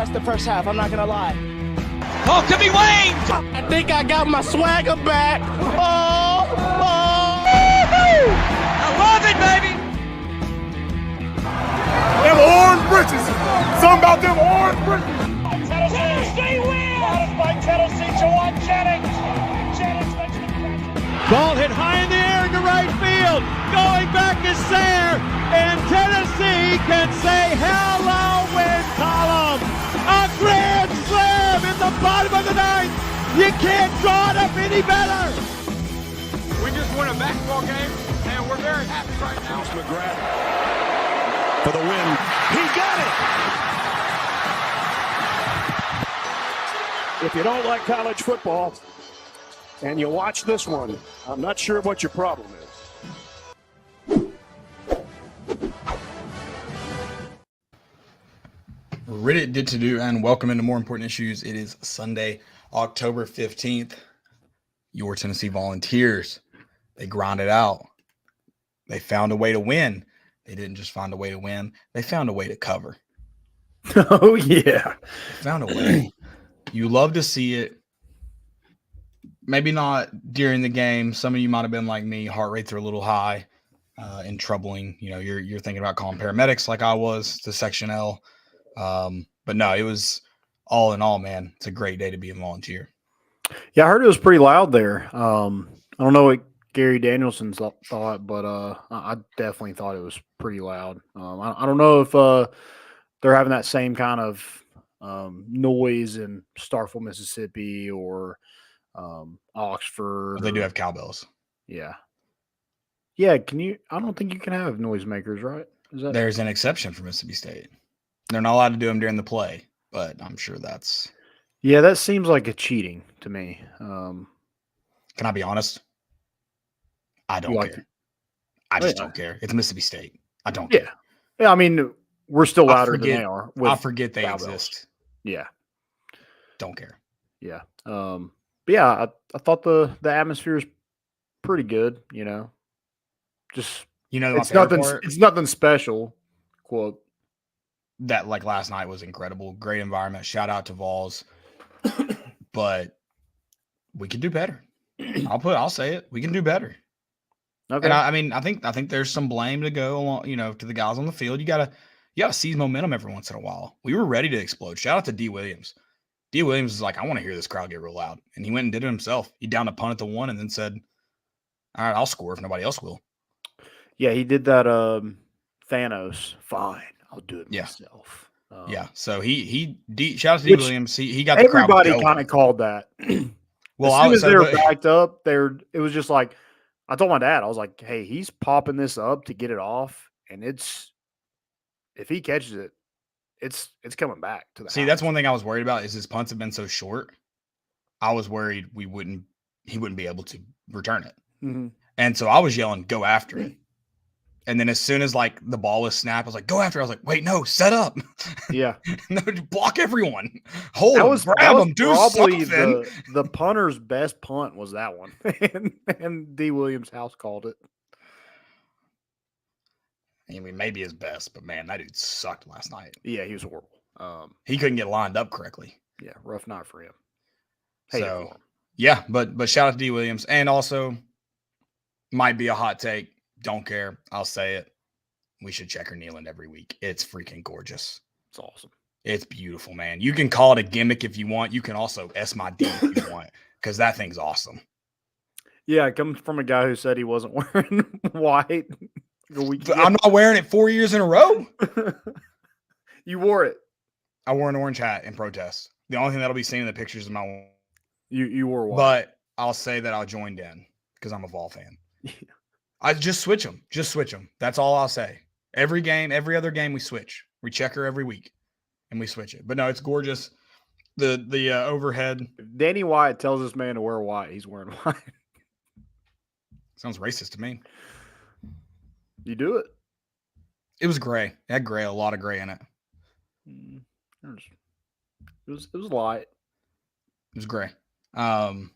fast the first half, I'm not going to lie. Oh, could be Wayne! I think I got my swagger back. Oh! I love it, baby! Them orange britches. Something about them orange britches. Tennessee wins! By Tennessee, Jawan Jennings. Jennings makes the catch. Ball hit high in the air into right field. Going back is Sayre. And Tennessee can say hello, win column. A grand slam in the bottom of the ninth. You can't draw it up any better. We just won a basketball game, and we're very happy right now. McGrath for the win. He got it. If you don't like college football and you watch this one, I'm not sure what your problem is. Reddit did to do, and welcome into More Important Issues. It is Sunday, October 15th. Your Tennessee Volunteers, they grinded out. They found a way to win. They didn't just find a way to win. They found a way to cover. Oh, yeah. They found a way. You love to see it. Maybe not during the game. Some of you might have been like me. Heart rates are a little high and troubling. You know, you're thinking about calling paramedics like I was to Section L. But no, it was all in all, man. It's a great day to be a volunteer. Yeah, I heard it was pretty loud there. I don't know what Gary Danielson thought, but I definitely thought it was pretty loud. I don't know if they're having that same kind of noise in Starkville, Mississippi, or Oxford. But they do have cowbells. Yeah. Yeah, I don't think you can have noisemakers, right? There's an exception for Mississippi State. They're not allowed to do them during the play, but I'm sure that's... Yeah, that seems like a cheating to me. Can I be honest? I don't care. I just don't care. It's Mississippi State. I don't care. Yeah, I mean, we're still louder than they are. I forget they cowbells. exist. Yeah. Don't care. Yeah. But yeah, I thought the atmosphere is pretty good, you know. Just it's nothing special, quote. That like last night was incredible. Great environment. Shout out to Vols. But we could do better. I'll say it. We can do better. Okay. And I think there's some blame to go along, you know, to the guys on the field. You gotta seize momentum every once in a while. We were ready to explode. Shout out to D. Williams. D. Williams is like, I want to hear this crowd get real loud. And he went and did it himself. He downed a punt at the 1 and then said, all right, I'll score if nobody else will. Yeah, he did that Thanos. Fine. I'll do it myself. Yeah. So shout out to D. Williams. He got the crowd everybody going. kind of called that. Well, as soon as they were backed up, it was just like, I told my dad, I was like, hey, he's popping this up to get it off, and if he catches it, it's coming back to the house. That's one thing I was worried about is his punts have been so short. I was worried he wouldn't be able to return it. Mm-hmm. And so I was yelling, go after it. And then as soon as like the ball was snapped, I was like, go after it. I was like, wait, no, set up. Yeah. No, block everyone. Hold them, grab them, do probably something. The punter's best punt was that one. and D. Williams' house called it. I mean, maybe his best, but man, that dude sucked last night. Yeah, he was horrible. He couldn't get lined up correctly. Yeah, rough night for him. So, yeah, but shout out to D. Williams. And also, might be a hot take. Don't care. I'll say it. We should check her Neyland every week. It's freaking gorgeous. It's awesome. It's beautiful, man. You can call it a gimmick if you want. You can also S my D if you want, because that thing's awesome. Yeah, it comes from a guy who said he wasn't wearing white. I'm not wearing it 4 years in a row. You wore it. I wore an orange hat in protest. The only thing that'll be seen in the pictures is my. You wore white. But I'll say that I joined in because I'm a Vol fan. I just switch them. Just switch them. That's all I'll say. Every game, every other game, we switch. We check her every week, and we switch it. But no, it's gorgeous. The overhead. If Danny White tells this man to wear white, he's wearing white. Sounds racist to me. You do it. It was gray. It had gray, a lot of gray in it. It was light. It was gray. No,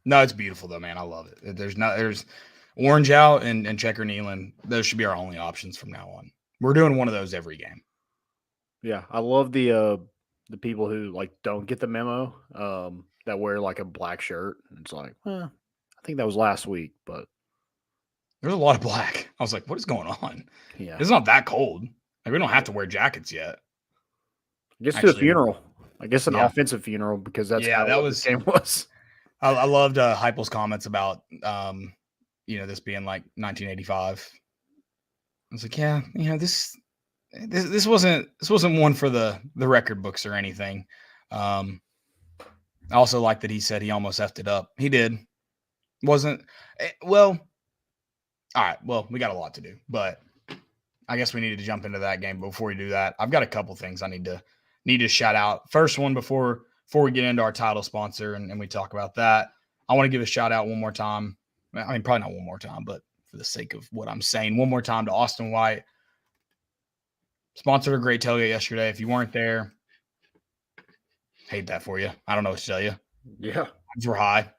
it's beautiful though, man. I love it. There's orange out and checker Neyland. Those should be our only options from now on. We're doing one of those every game. Yeah, I love the the people who like don't get the memo that wear like a black shirt. It's like, I think that was last week, but There's a lot of black. I was like, what is going on? yeah, It's not that cold. Like, we don't have to wear jackets yet. I guess to a Actually, funeral. I guess an yeah. offensive funeral because that's Yeah, kind that of what was- this game was. I loved Heupel's comments about this being like 1985. I was like, yeah, this wasn't one for the record books or anything. I also like that he said he almost effed it up. He did. Wasn't well. All right. Well, we got a lot to do, but I guess we needed to jump into that game. But before we do that, I've got a couple things I need to shout out. First one before we get into our title sponsor and we talk about that, I want to give a shout out one more time. I mean, probably not one more time, but for the sake of what I'm saying, one more time to Austin White. Sponsored a great tailgate yesterday. If you weren't there, hate that for you. I don't know what to tell you. Yeah. Vibes were high.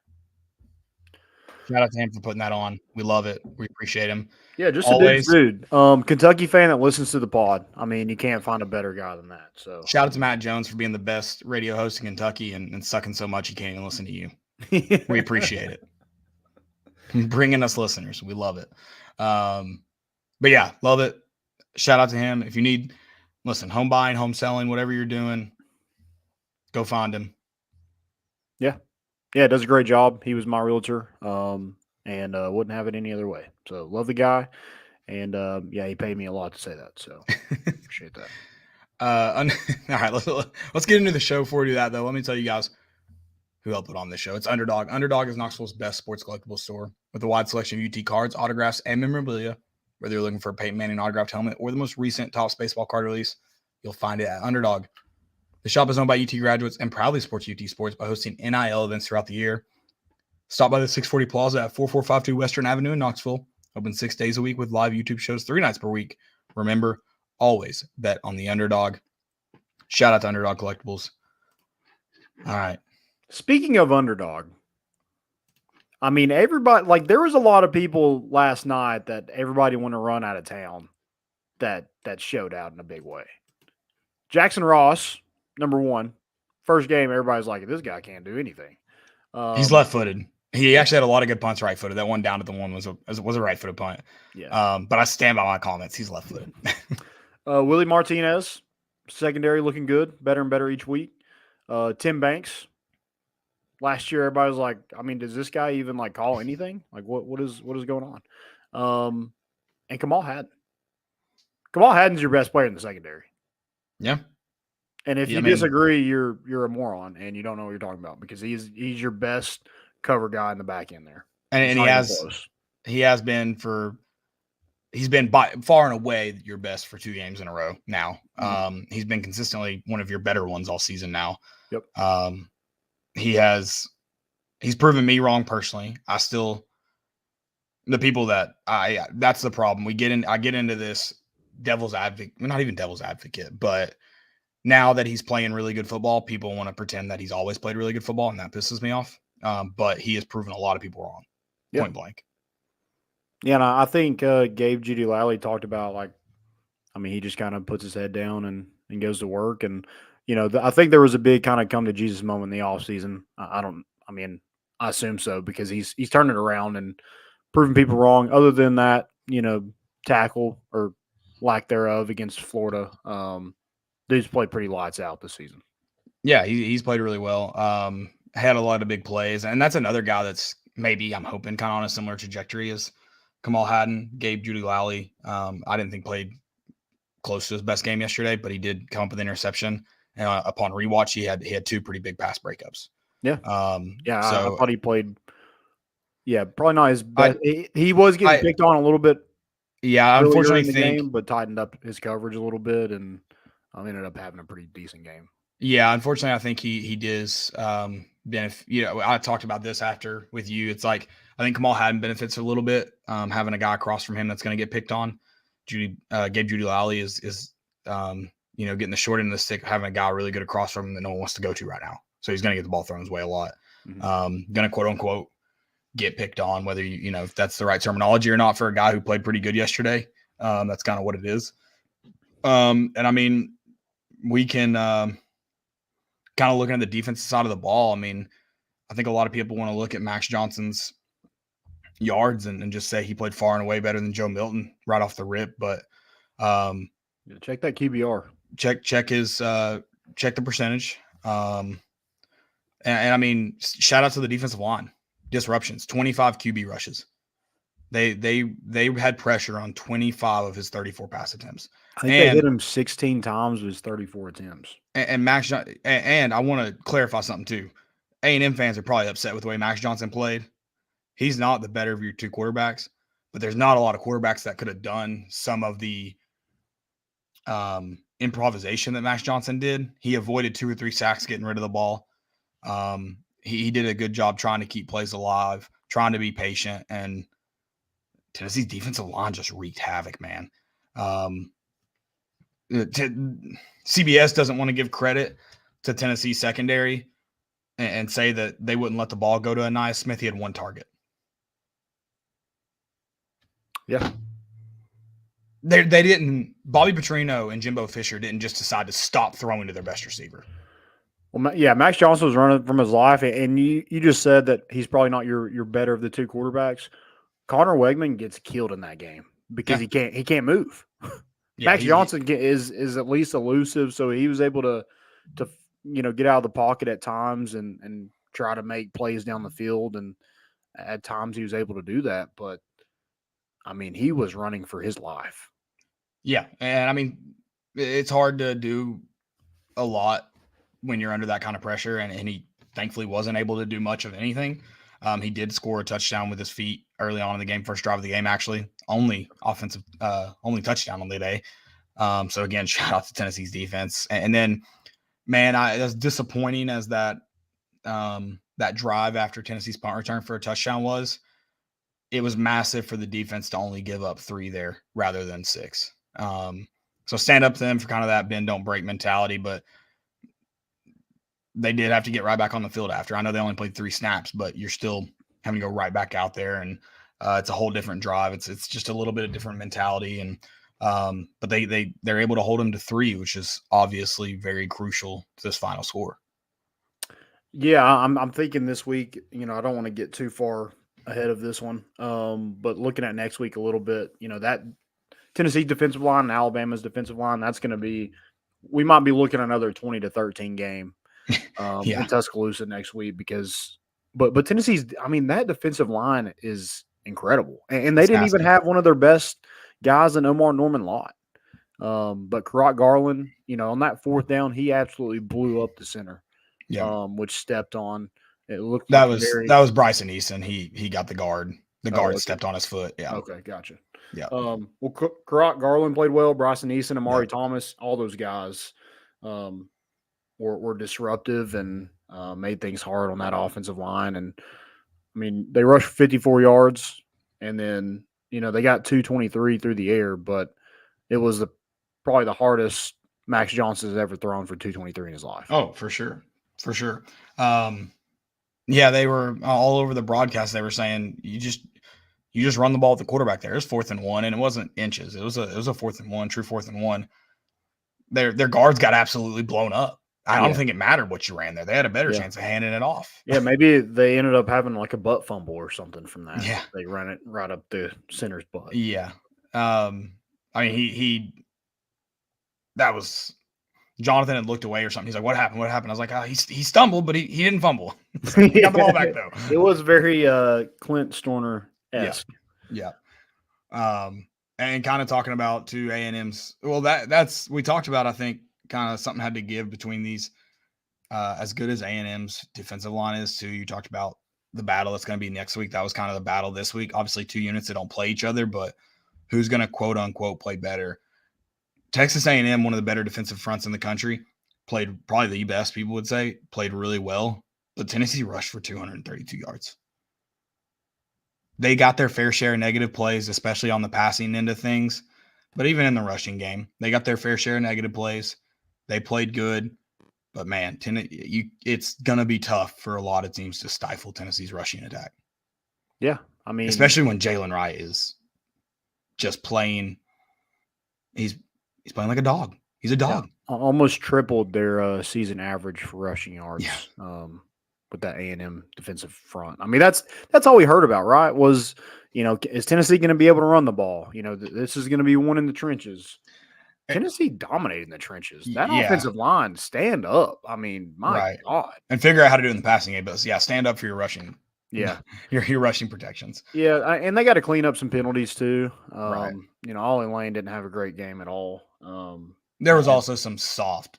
Shout out to him for putting that on. We love it. We appreciate him. Yeah, just Always. a dude. Kentucky fan that listens to the pod. I mean, you can't find a better guy than that. So Shout out to Matt Jones for being the best radio host in Kentucky and sucking so much he can't even listen to you. We appreciate it. Bringing us listeners. We love it. But yeah, love it. Shout out to him. If you need, home buying, home selling, whatever you're doing, go find him. Yeah, does a great job. He was my realtor, and wouldn't have it any other way. So love the guy, and he paid me a lot to say that. So appreciate that. All right, let's get into the show. Before we do that, though, let me tell you guys who helped put on this show. It's Underdog. Underdog is Knoxville's best sports collectible store with a wide selection of UT cards, autographs, and memorabilia. Whether you're looking for a Peyton Manning autographed helmet or the most recent Topps baseball card release, you'll find it at Underdog. The shop is owned by UT graduates and proudly supports UT sports by hosting NIL events throughout the year. Stop by the 640 Plaza at 4452 Western Avenue in Knoxville. Open 6 days a week with live YouTube shows 3 nights per week. Remember, always bet on the Underdog. Shout out to Underdog Collectibles. All right. Speaking of Underdog, I mean, everybody, there was a lot of people last night that everybody wanted to run out of town that showed out in a big way. Jackson Ross, number one. First game, everybody's like, this guy can't do anything. He's left-footed. He actually had a lot of good punts right-footed. That one down at the one was a right-footed punt. Yeah. But I stand by my comments. He's left-footed. Willie Martinez, secondary looking good, better and better each week. Tim Banks. Last year, everybody was like, I mean, does this guy even call anything? What is going on? And Kamal Haddon. Kamal Haddon's your best player in the secondary. Yeah. And if you disagree, you're a moron and you don't know what you're talking about because he's your best cover guy in the back end there. And he's been by far and away your best for 2 games in a row now. Mm-hmm. He's been consistently one of your better ones all season now. Yep. He's proven me wrong personally. That's the problem. I get into this devil's advocate, not even devil's advocate, but now that he's playing really good football, people want to pretend that he's always played really good football, and that pisses me off. But he has proven a lot of people wrong, point blank. Yeah, and I think Gabe Judy-Lally talked about he just kind of puts his head down and goes to work. And, I think there was a big kind of come to Jesus moment in the offseason. I assume so because he's turning it around and proving people wrong. Other than that, tackle or lack thereof against Florida, dude's played pretty lights out this season. Yeah, he's played really well. Had a lot of big plays, and that's another guy that's maybe I'm hoping kind of on a similar trajectory as Kamal Haddon. Gabe Judy-Lally, I didn't think played close to his best game yesterday, but he did come up with an interception. Upon rewatch, he had 2 pretty big pass breakups. Yeah. So I thought he played. Yeah, probably not his best. He was getting picked on a little bit. Yeah, unfortunately, in the game, but tightened up his coverage a little bit, and ended up having a pretty decent game. Yeah, unfortunately, I think he does I talked about this after with you. It's like I think Kamal Haddon benefits a little bit having a guy across from him that's going to get picked on. Gabe Judy-Lally is getting the short end of the stick, having a guy really good across from him that no one wants to go to right now. So he's going to get the ball thrown his way a lot. Mm-hmm. Going to quote unquote get picked on, whether if that's the right terminology or not for a guy who played pretty good yesterday. That's kind of what it is. And I mean, we can kind of looking at the defensive side of the ball, I mean, I think a lot of people want to look at Max Johnson's yards and just say he played far and away better than Joe Milton right off the rip. But check that QBR. Check his check the percentage. And I mean, shout out to the defensive line. Disruptions, 25 QB rushes. They had pressure on 25 of his 34 pass attempts. I think they hit him 16 times with his 34 attempts. And Max, and I want to clarify something too. A&M fans are probably upset with the way Max Johnson played. He's not the better of your two quarterbacks, but there's not a lot of quarterbacks that could have done some of the improvisation that Max Johnson did. He avoided 2 or 3 sacks getting rid of the ball. He did a good job trying to keep plays alive, trying to be patient, and Tennessee's defensive line just wreaked havoc, man. CBS doesn't want to give credit to Tennessee's secondary and say that they wouldn't let the ball go to Aniyah Smith. He had 1 target. Yeah. They didn't – Bobby Petrino and Jimbo Fisher didn't just decide to stop throwing to their best receiver. Well, yeah, Max Johnson was running from his life, and you just said that he's probably not your better of the two quarterbacks. Connor Wegman gets killed in that game because he can't move. Yeah, Max Johnson is at least elusive, so he was able to get out of the pocket at times and try to make plays down the field, and at times he was able to do that. But I mean, he was running for his life. Yeah, and I mean, it's hard to do a lot when you're under that kind of pressure, and he thankfully wasn't able to do much of anything. He did score a touchdown with his feet early on in the game, first drive of the game, actually. Only touchdown on the day. So again, shout out to Tennessee's defense. And then, man, as disappointing as that drive after Tennessee's punt return for a touchdown was, it was massive for the defense to only give up 3 there rather than 6. So stand up to them for kind of that bend don't break mentality, but they did have to get right back on the field after. I know they only played 3 snaps, but you're still having to go right back out there, and it's a whole different drive. It's just a little bit of different mentality, and but they're able to hold them to 3, which is obviously very crucial to this final score. Yeah, I'm thinking this week. I don't want to get too far ahead of this one, but looking at next week a little bit, that Tennessee defensive line and Alabama's defensive line, that's going to be. We might be looking at another 20-13 game. In Tuscaloosa next week but Tennessee's, I mean, that defensive line is incredible. And they didn't even have one of their best guys in Omar Norman-Lott. But Karat Garland, on that 4th down, he absolutely blew up the center, which stepped on. It looked that was Bryson Eason. He got the guard. The guard stepped on his foot. Yeah. Okay, gotcha. Yeah. Well, Karat Garland played well. Bryson Eason, Amari Thomas, all those guys were disruptive and made things hard on that offensive line. And, I mean, they rushed 54 yards, and then, they got 223 through the air, but it was probably the hardest Max Johnson has ever thrown for 223 in his life. Oh, for sure. For sure. Yeah, they were all over the broadcast. They were saying you just run the ball at the quarterback there. It was 4th and 1, and it wasn't inches. It was a 4th and 1, true 4th and 1. Their guards got absolutely blown up. I don't think it mattered what you ran there. They had a better chance of handing it off. Yeah, maybe they ended up having like a butt fumble or something from that. Yeah. They ran it right up the center's butt. Yeah. I mean, that was Jonathan had looked away or something. He's like, what happened? What happened? I was like, he stumbled, but he didn't fumble. He got the ball back though. It was very Clint Storner-esque. Yeah. And kind of talking about to A&M's. Well, that's we talked about, I think, kind of something had to give between these. As good as A&M's defensive line is, too, you talked about the battle that's going to be next week. That was kind of the battle this week. Obviously, 2 units that don't play each other, but who's going to quote unquote play better? Texas A&M, one of the better defensive fronts in the country, played probably the best. People would say played really well, but Tennessee rushed for 232 yards. They got their fair share of negative plays, especially on the passing end of things. But even in the rushing game, they got their fair share of negative plays. They played good. But, man, it's going to be tough for a lot of teams to stifle Tennessee's rushing attack. Yeah, I mean – especially when Jalen Wright is just playing – he's playing like a dog. He's a dog. almost tripled their season average for rushing yards with that A&M defensive front. I mean, that's all we heard about, right? Was, is Tennessee going to be able to run the ball? This is going to be one in the trenches. Tennessee dominated in the trenches. That offensive line, stand up. I mean, my God. And figure out how to do it in the passing game. But stand up for your rushing. Yeah. your rushing protections. Yeah, and they got to clean up some penalties too. Ollie Lane didn't have a great game at all. There was also some soft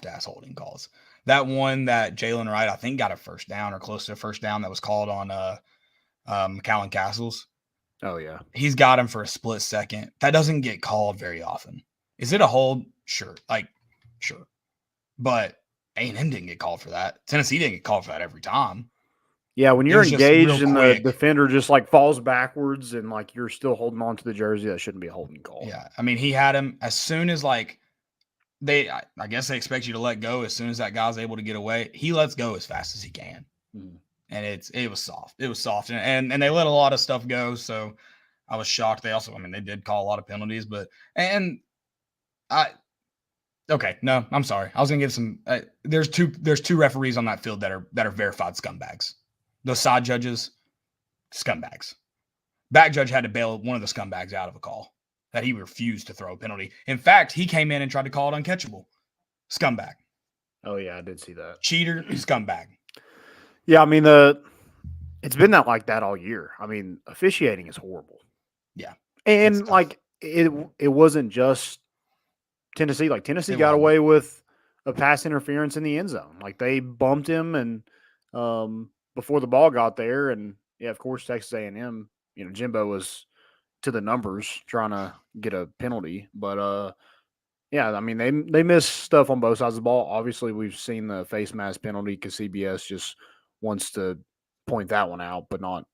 ass holding calls. That one that Jalen Wright, I think, got a first down or close to a first down that was called on McAllen Castles. Oh, yeah. He's got him for a split second. That doesn't get called very often. Is it a hold? Sure. Sure. But A&M didn't get called for that. Tennessee didn't get called for that every time. Yeah, when you're engaged and the defender just falls backwards and you're still holding on to the jersey, that shouldn't be a holding call. Yeah. I mean, he had him as soon as I guess they expect you to let go as soon as that guy's able to get away. He lets go as fast as he can. Mm-hmm. And it was soft. It was soft. And they let a lot of stuff go. So I was shocked. They also, they did call a lot of penalties, okay, no, I'm sorry. I was gonna give some. There's two referees on that field that are verified scumbags. Those side judges, scumbags. Back judge had to bail one of the scumbags out of a call that he refused to throw a penalty. In fact, he came in and tried to call it uncatchable. Scumbag. Oh yeah, I did see that. Cheater, scumbag. Yeah, it's been like that all year. Officiating is horrible. Yeah, and it wasn't just Tennessee. Tennessee got away with a pass interference in the end zone. They bumped him and before the ball got there, and of course Texas A&M. Jimbo was to the numbers trying to get a penalty, but they missed stuff on both sides of the ball. Obviously, we've seen the face mask penalty because CBS just wants to point that one out, but not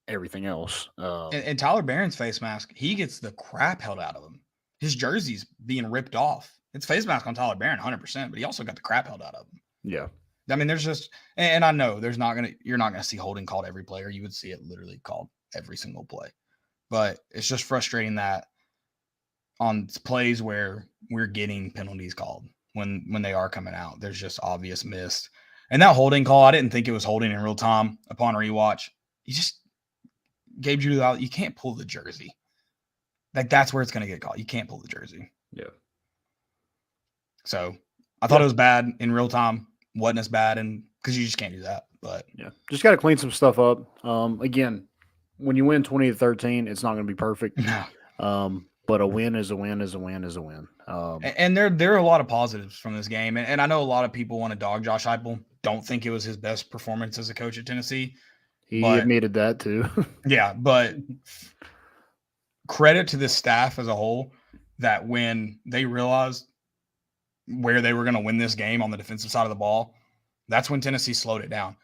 everything else. And Tyler Barron's face mask, he gets the crap held out of him. His jersey's being ripped off. It's face mask on Tyler Barron, 100%, but he also got the crap held out of him. Yeah. There's just, and I know you're not going to see holding called every player. You would see it literally called every single play. But it's just frustrating that on plays where we're getting penalties called when they are coming out, there's just obvious missed. And that holding call, I didn't think it was holding in real time upon rewatch. He just gave you out. You can't pull the jersey. That's where it's going to get called. You can't pull the jersey. Yeah. So I thought it was bad in real time. Wasn't as bad, and because you just can't do that. But yeah, just got to clean some stuff up. Again, when you win 20-13, it's not going to be perfect. No. But a win is a win is a win is a win. And there are a lot of positives from this game, and I know a lot of people want to dog Josh Heupel. Don't think it was his best performance as a coach at Tennessee. He admitted that too. Yeah, but credit to the staff as a whole that when they realized where they were going to win this game on the defensive side of the ball, that's when Tennessee slowed it down.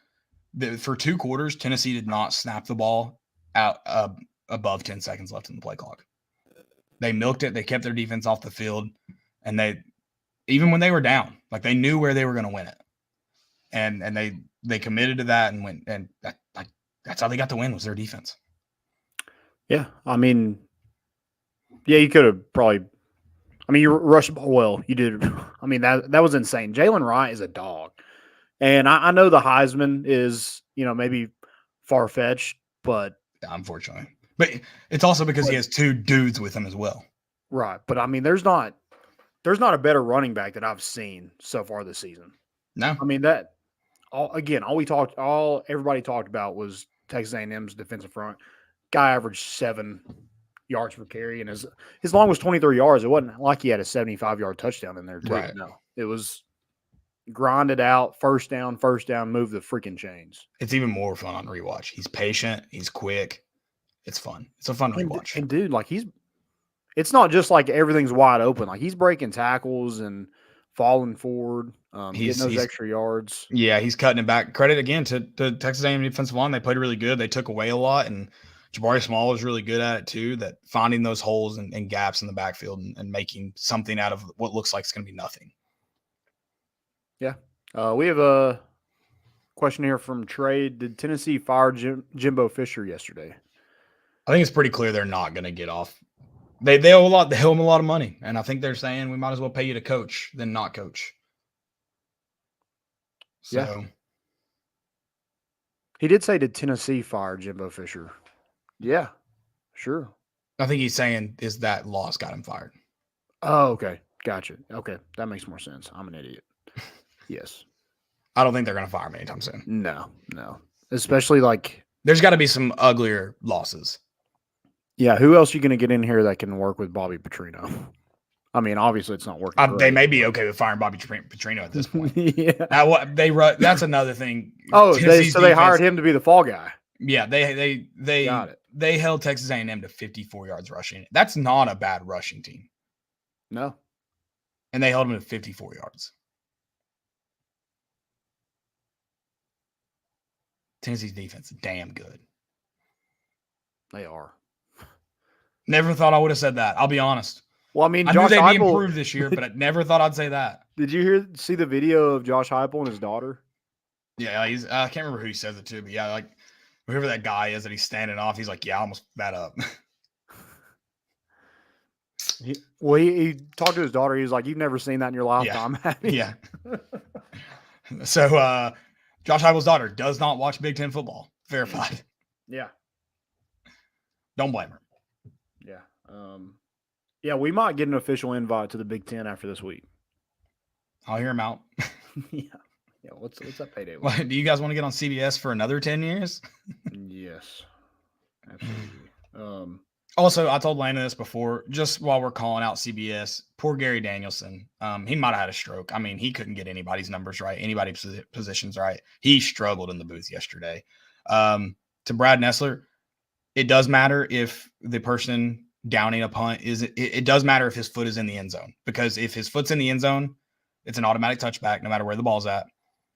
For 2 quarters, Tennessee did not snap the ball out above 10 seconds left in the play clock. They milked it. They kept their defense off the field, and even when they were down, they knew where they were going to win it, and they committed to that and went, and that's how they got the win, was their defense. Yeah, you could have probably. You rushed the ball well. You did. That was insane. Jalen Wright is a dog. And I know the Heisman is, maybe far-fetched, but unfortunately. But it's also because he has 2 dudes with him as well. Right. But there's not a better running back that I've seen so far this season. No. All everybody talked about was Texas A&M's defensive front. Guy averaged 7 yards per carry, and his long was 23 yards. It wasn't like he had a 75-yard touchdown in there, too. Right. No. It was grinded out, first down, move the freaking chains. It's even more fun on rewatch. He's patient, he's quick. It's fun. It's a fun rewatch. And dude, it's not just everything's wide open. He's breaking tackles and falling forward, getting those extra yards. Yeah, he's cutting it back. Credit again to Texas A&M defensive line. They played really good. They took away a lot, and Jabari Small was really good at it too, that finding those holes and gaps in the backfield and making something out of what looks like it's going to be nothing. Yeah. We have a question here from Trey. Did Tennessee fire Jimbo Fisher yesterday? I think it's pretty clear they're not going to get off They owe a lot. They owe him a lot of money, and I think they're saying we might as well pay you to coach than not coach. So, yeah. He did say, did Tennessee fire Jimbo Fisher? Yeah, sure. I think he's saying is that loss got him fired. Oh, okay. Gotcha. Okay. That makes more sense. I'm an idiot. Yes. I don't think they're going to fire him anytime soon. No. Especially like. There's got to be some uglier losses. Yeah. Who else are you going to get in here that can work with Bobby Petrino? I mean, obviously it's not working. They may be okay with firing Bobby Petrino at this point. Yeah. That's another thing. Oh, they hired him to be the fall guy. Yeah. They got it. They held Texas A&M to 54 yards rushing. That's not a bad rushing team. No. And they held him to 54 yards. Tennessee's defense is damn good. They are. Never thought I would have said that. I'll be honest. Well, I mean, I Josh knew they'd be Heupel, improved this year, but I never thought I'd say that. Did you see the video of Josh Heupel and his daughter? Yeah, I can't remember who he says it to, but yeah, like whoever that guy is that he's standing off, he's like, yeah, I almost that up. He talked to his daughter. He was like, "You've never seen that in your lifetime." Yeah. So, Josh Heupel's daughter does not watch Big Ten football. Verified. Yeah. Don't blame her. Yeah. Yeah, we might get an official invite to the Big Ten after this week. I'll hear him out. Yeah. What's that payday? What, do you guys want to get on CBS for another 10 years? Yes. Absolutely. Also, I told Landon this before, just while we're calling out CBS, poor Gary Danielson. He might have had a stroke. I mean, he couldn't get anybody's numbers right, anybody's positions right. He struggled in the booth yesterday. To Brad Nessler, it does matter if the person downing a punt it does matter if his foot is in the end zone, because if his foot's in the end zone, it's an automatic touchback no matter where the ball's at.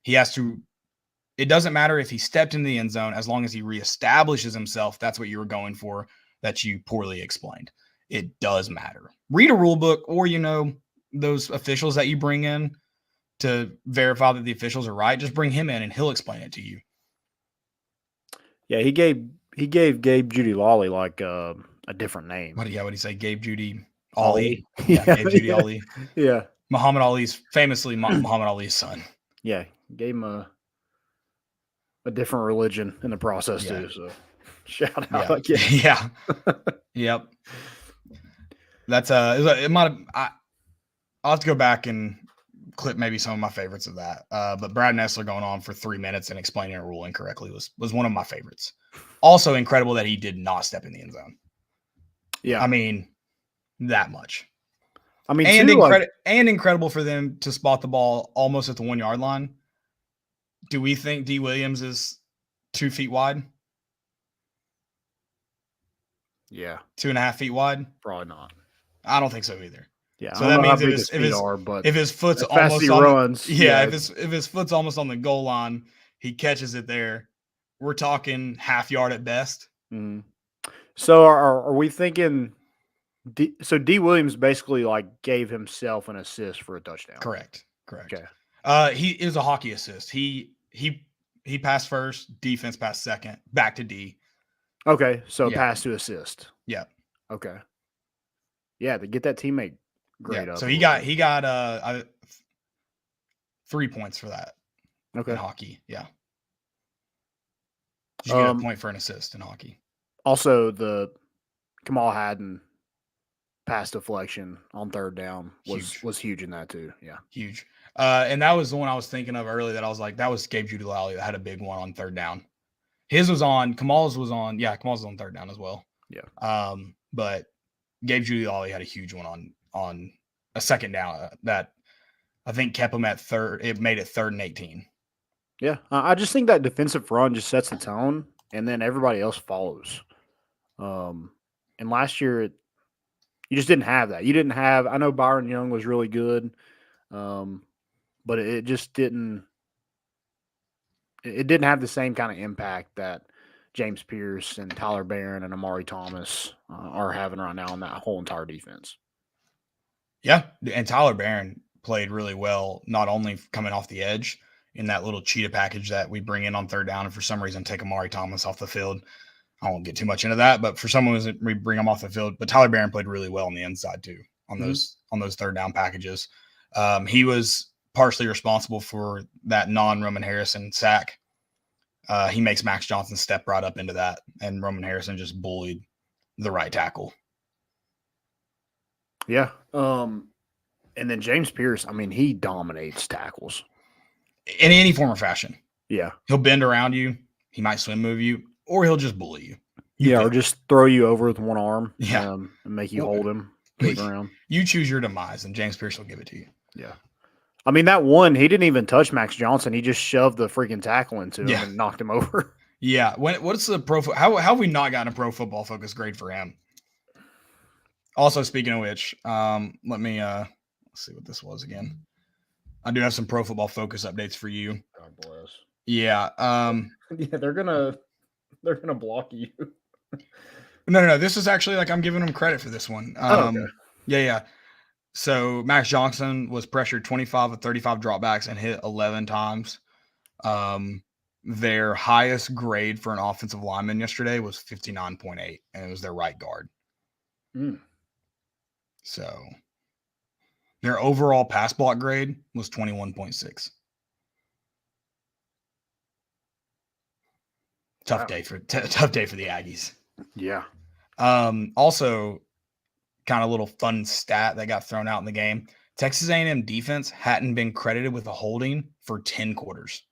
It doesn't matter if he stepped into the end zone as long as he reestablishes himself. That's what you were going for. That you poorly explained. It does matter. Read a rule book, or, those officials that you bring in to verify that the officials are right. Just bring him in and he'll explain it to you. Yeah, he gave Gabe Judy Lawley like a different name. What did he say? Gabe Judy Ali? Yeah, Gabe Judy Ali. Yeah. Muhammad Ali's famously Muhammad Ali's son. Yeah, gave him a different religion in the process too. So shout out. Yeah. Yep. That's it might have, I'll have to go back and clip maybe some of my favorites of that. But Brad Nessler going on for 3 minutes and explaining a rule incorrectly was one of my favorites. Also incredible that he did not step in the end zone. Yeah. I mean, that much. I mean, and incredible for them to spot the ball almost at the 1 yard line. Do we think D. Williams is 2 feet wide? Yeah. 2.5 feet wide? Probably not. I don't think so either. Yeah. So that means if his foot's almost on if his foot's almost on the goal line, he catches it there. We're talking half yard at best. Mm-hmm. So are we thinking? So D. Williams basically gave himself an assist for a touchdown. Correct. Okay. It was a hockey assist. He passed first, defense passed second, back to D. Okay, so pass to assist. Yeah. Okay. Yeah, to get that teammate grade up. So he got 3 points for that. Okay. In hockey, yeah. You get a point for an assist in hockey. Also, the Kamal Hadden pass deflection on third down was huge in that too. Yeah, huge. And that was the one I was thinking of early that I was like, that was Gabe Judy Lawley that had a big one on third down. Kamal's was on third down as well. Yeah. But Gabe Judy Lawley had a huge one on a second down that I think kept him at third. It made it 3rd and 18. Yeah. I just think that defensive run just sets the tone, and then everybody else follows. And last year, you just didn't have that. You didn't have – I know Byron Young was really good, but it just didn't – it didn't have the same kind of impact that James Pierce and Tyler Barron and Amari Thomas are having right now on that whole entire defense. Yeah, and Tyler Barron played really well, not only coming off the edge in that little cheetah package that we bring in on third down and for some reason take Amari Thomas off the field. I won't get too much into that, but for someone who's we bring him off the field, but Tyler Barron played really well on the inside too on those third down packages. He was partially responsible for that non-Roman Harrison sack. He makes Max Johnson step right up into that, and Roman Harrison just bullied the right tackle. Yeah. And then James Pierce, I mean, he dominates tackles. In any form or fashion. Yeah. He'll bend around you. He might swim move you, or he'll just bully you. Or just throw you over with one arm and make you hold him, kick around. You choose your demise, and James Pierce will give it to you. Yeah. I mean, that one, he didn't even touch Max Johnson. He just shoved the freaking tackle into him and knocked him over. Yeah. What's the how have we not gotten a Pro Football Focus grade for him? Also, speaking of which, let me let's see what this was again. I do have some Pro Football Focus updates for you. God bless. Yeah. They're gonna block you. No. This is actually like I'm giving them credit for this one. Okay. Yeah. So Max Johnson was pressured 25 of 35 dropbacks and hit 11 times. Their highest grade for an offensive lineman yesterday was 59.8, and it was their right guard. So their overall pass block grade was 21.6. Tough day for the Aggies. Yeah. Also, kind of little fun stat that got thrown out in the game. Texas A&M defense hadn't been credited with a holding for 10 quarters.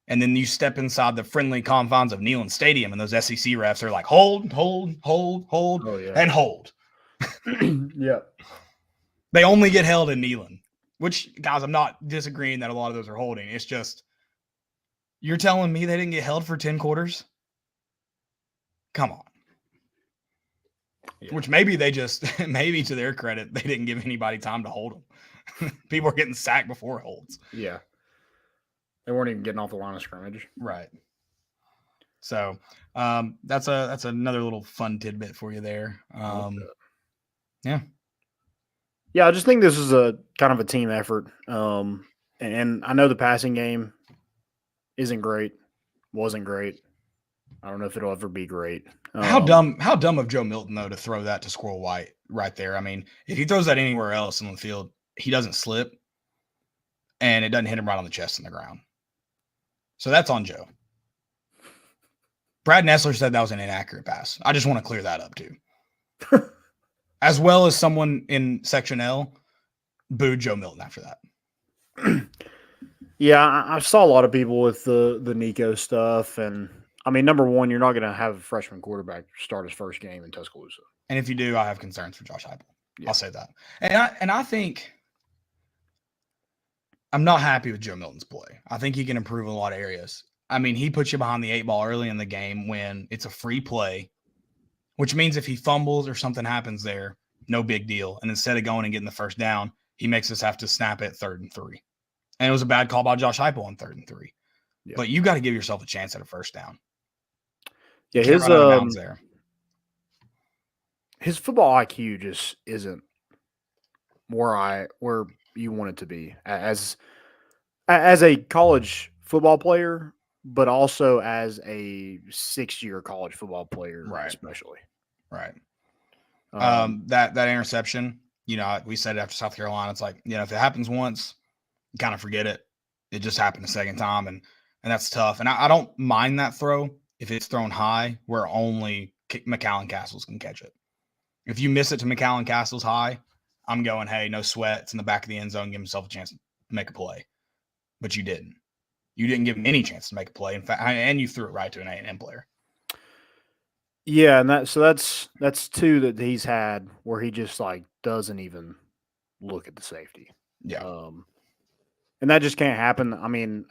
And then you step inside the friendly confines of Neyland Stadium, and those SEC refs are like, hold, and hold. Yeah. They only get held in Neyland, which, guys, I'm not disagreeing that a lot of those are holding. It's just, you're telling me they didn't get held for 10 quarters? Come on. Yeah. Which maybe they just, maybe to their credit, they didn't give anybody time to hold them. People were getting sacked before holds. Yeah. They weren't even getting off the line of scrimmage. Right. So that's another little fun tidbit for you there. Yeah. Yeah, I just think this is a kind of a team effort. And I know the passing game wasn't great. I don't know if it'll ever be great. How dumb of Joe Milton, though, to throw that to Squirrel White right there. I mean, if he throws that anywhere else on the field, he doesn't slip, and it doesn't hit him right on the chest and the ground. So that's on Joe. Brad Nessler said that was an inaccurate pass. I just want to clear that up, too. As well as someone in Section L booed Joe Milton after that. Yeah, I saw a lot of people with the Nico stuff. And, I mean, number one, you're not going to have a freshman quarterback start his first game in Tuscaloosa. And if you do, I have concerns for Josh Heupel. Yeah. I'll say that. And I think I'm not happy with Joe Milton's play. I think he can improve in a lot of areas. I mean, he puts you behind the 8 ball early in the game when it's a free play, which means if he fumbles or something happens there, no big deal. And instead of going and getting the first down, he makes us have to snap it 3rd and 3. And it was a bad call by Josh Heupel on 3rd and 3. Yeah. But you got to give yourself a chance at a first down. Yeah, his football IQ just isn't where you want it to be as a college football player, but also as a 6-year college football player, right? Especially, right. That interception, we said it after South Carolina. It's like, if it happens once, you kind of forget it. It just happened a second time, and that's tough. And I don't mind that throw if it's thrown high where only McAllen Castles can catch it. If you miss it to McAllen Castles high, I'm going, hey, no sweat. It's in the back of the end zone. Give himself a chance to make a play. But you didn't. You didn't give him any chance to make a play. In fact, and you threw it right to an A&M player. Yeah, and that's two that he's had where he just doesn't even look at the safety. Yeah. And that just can't happen. I mean,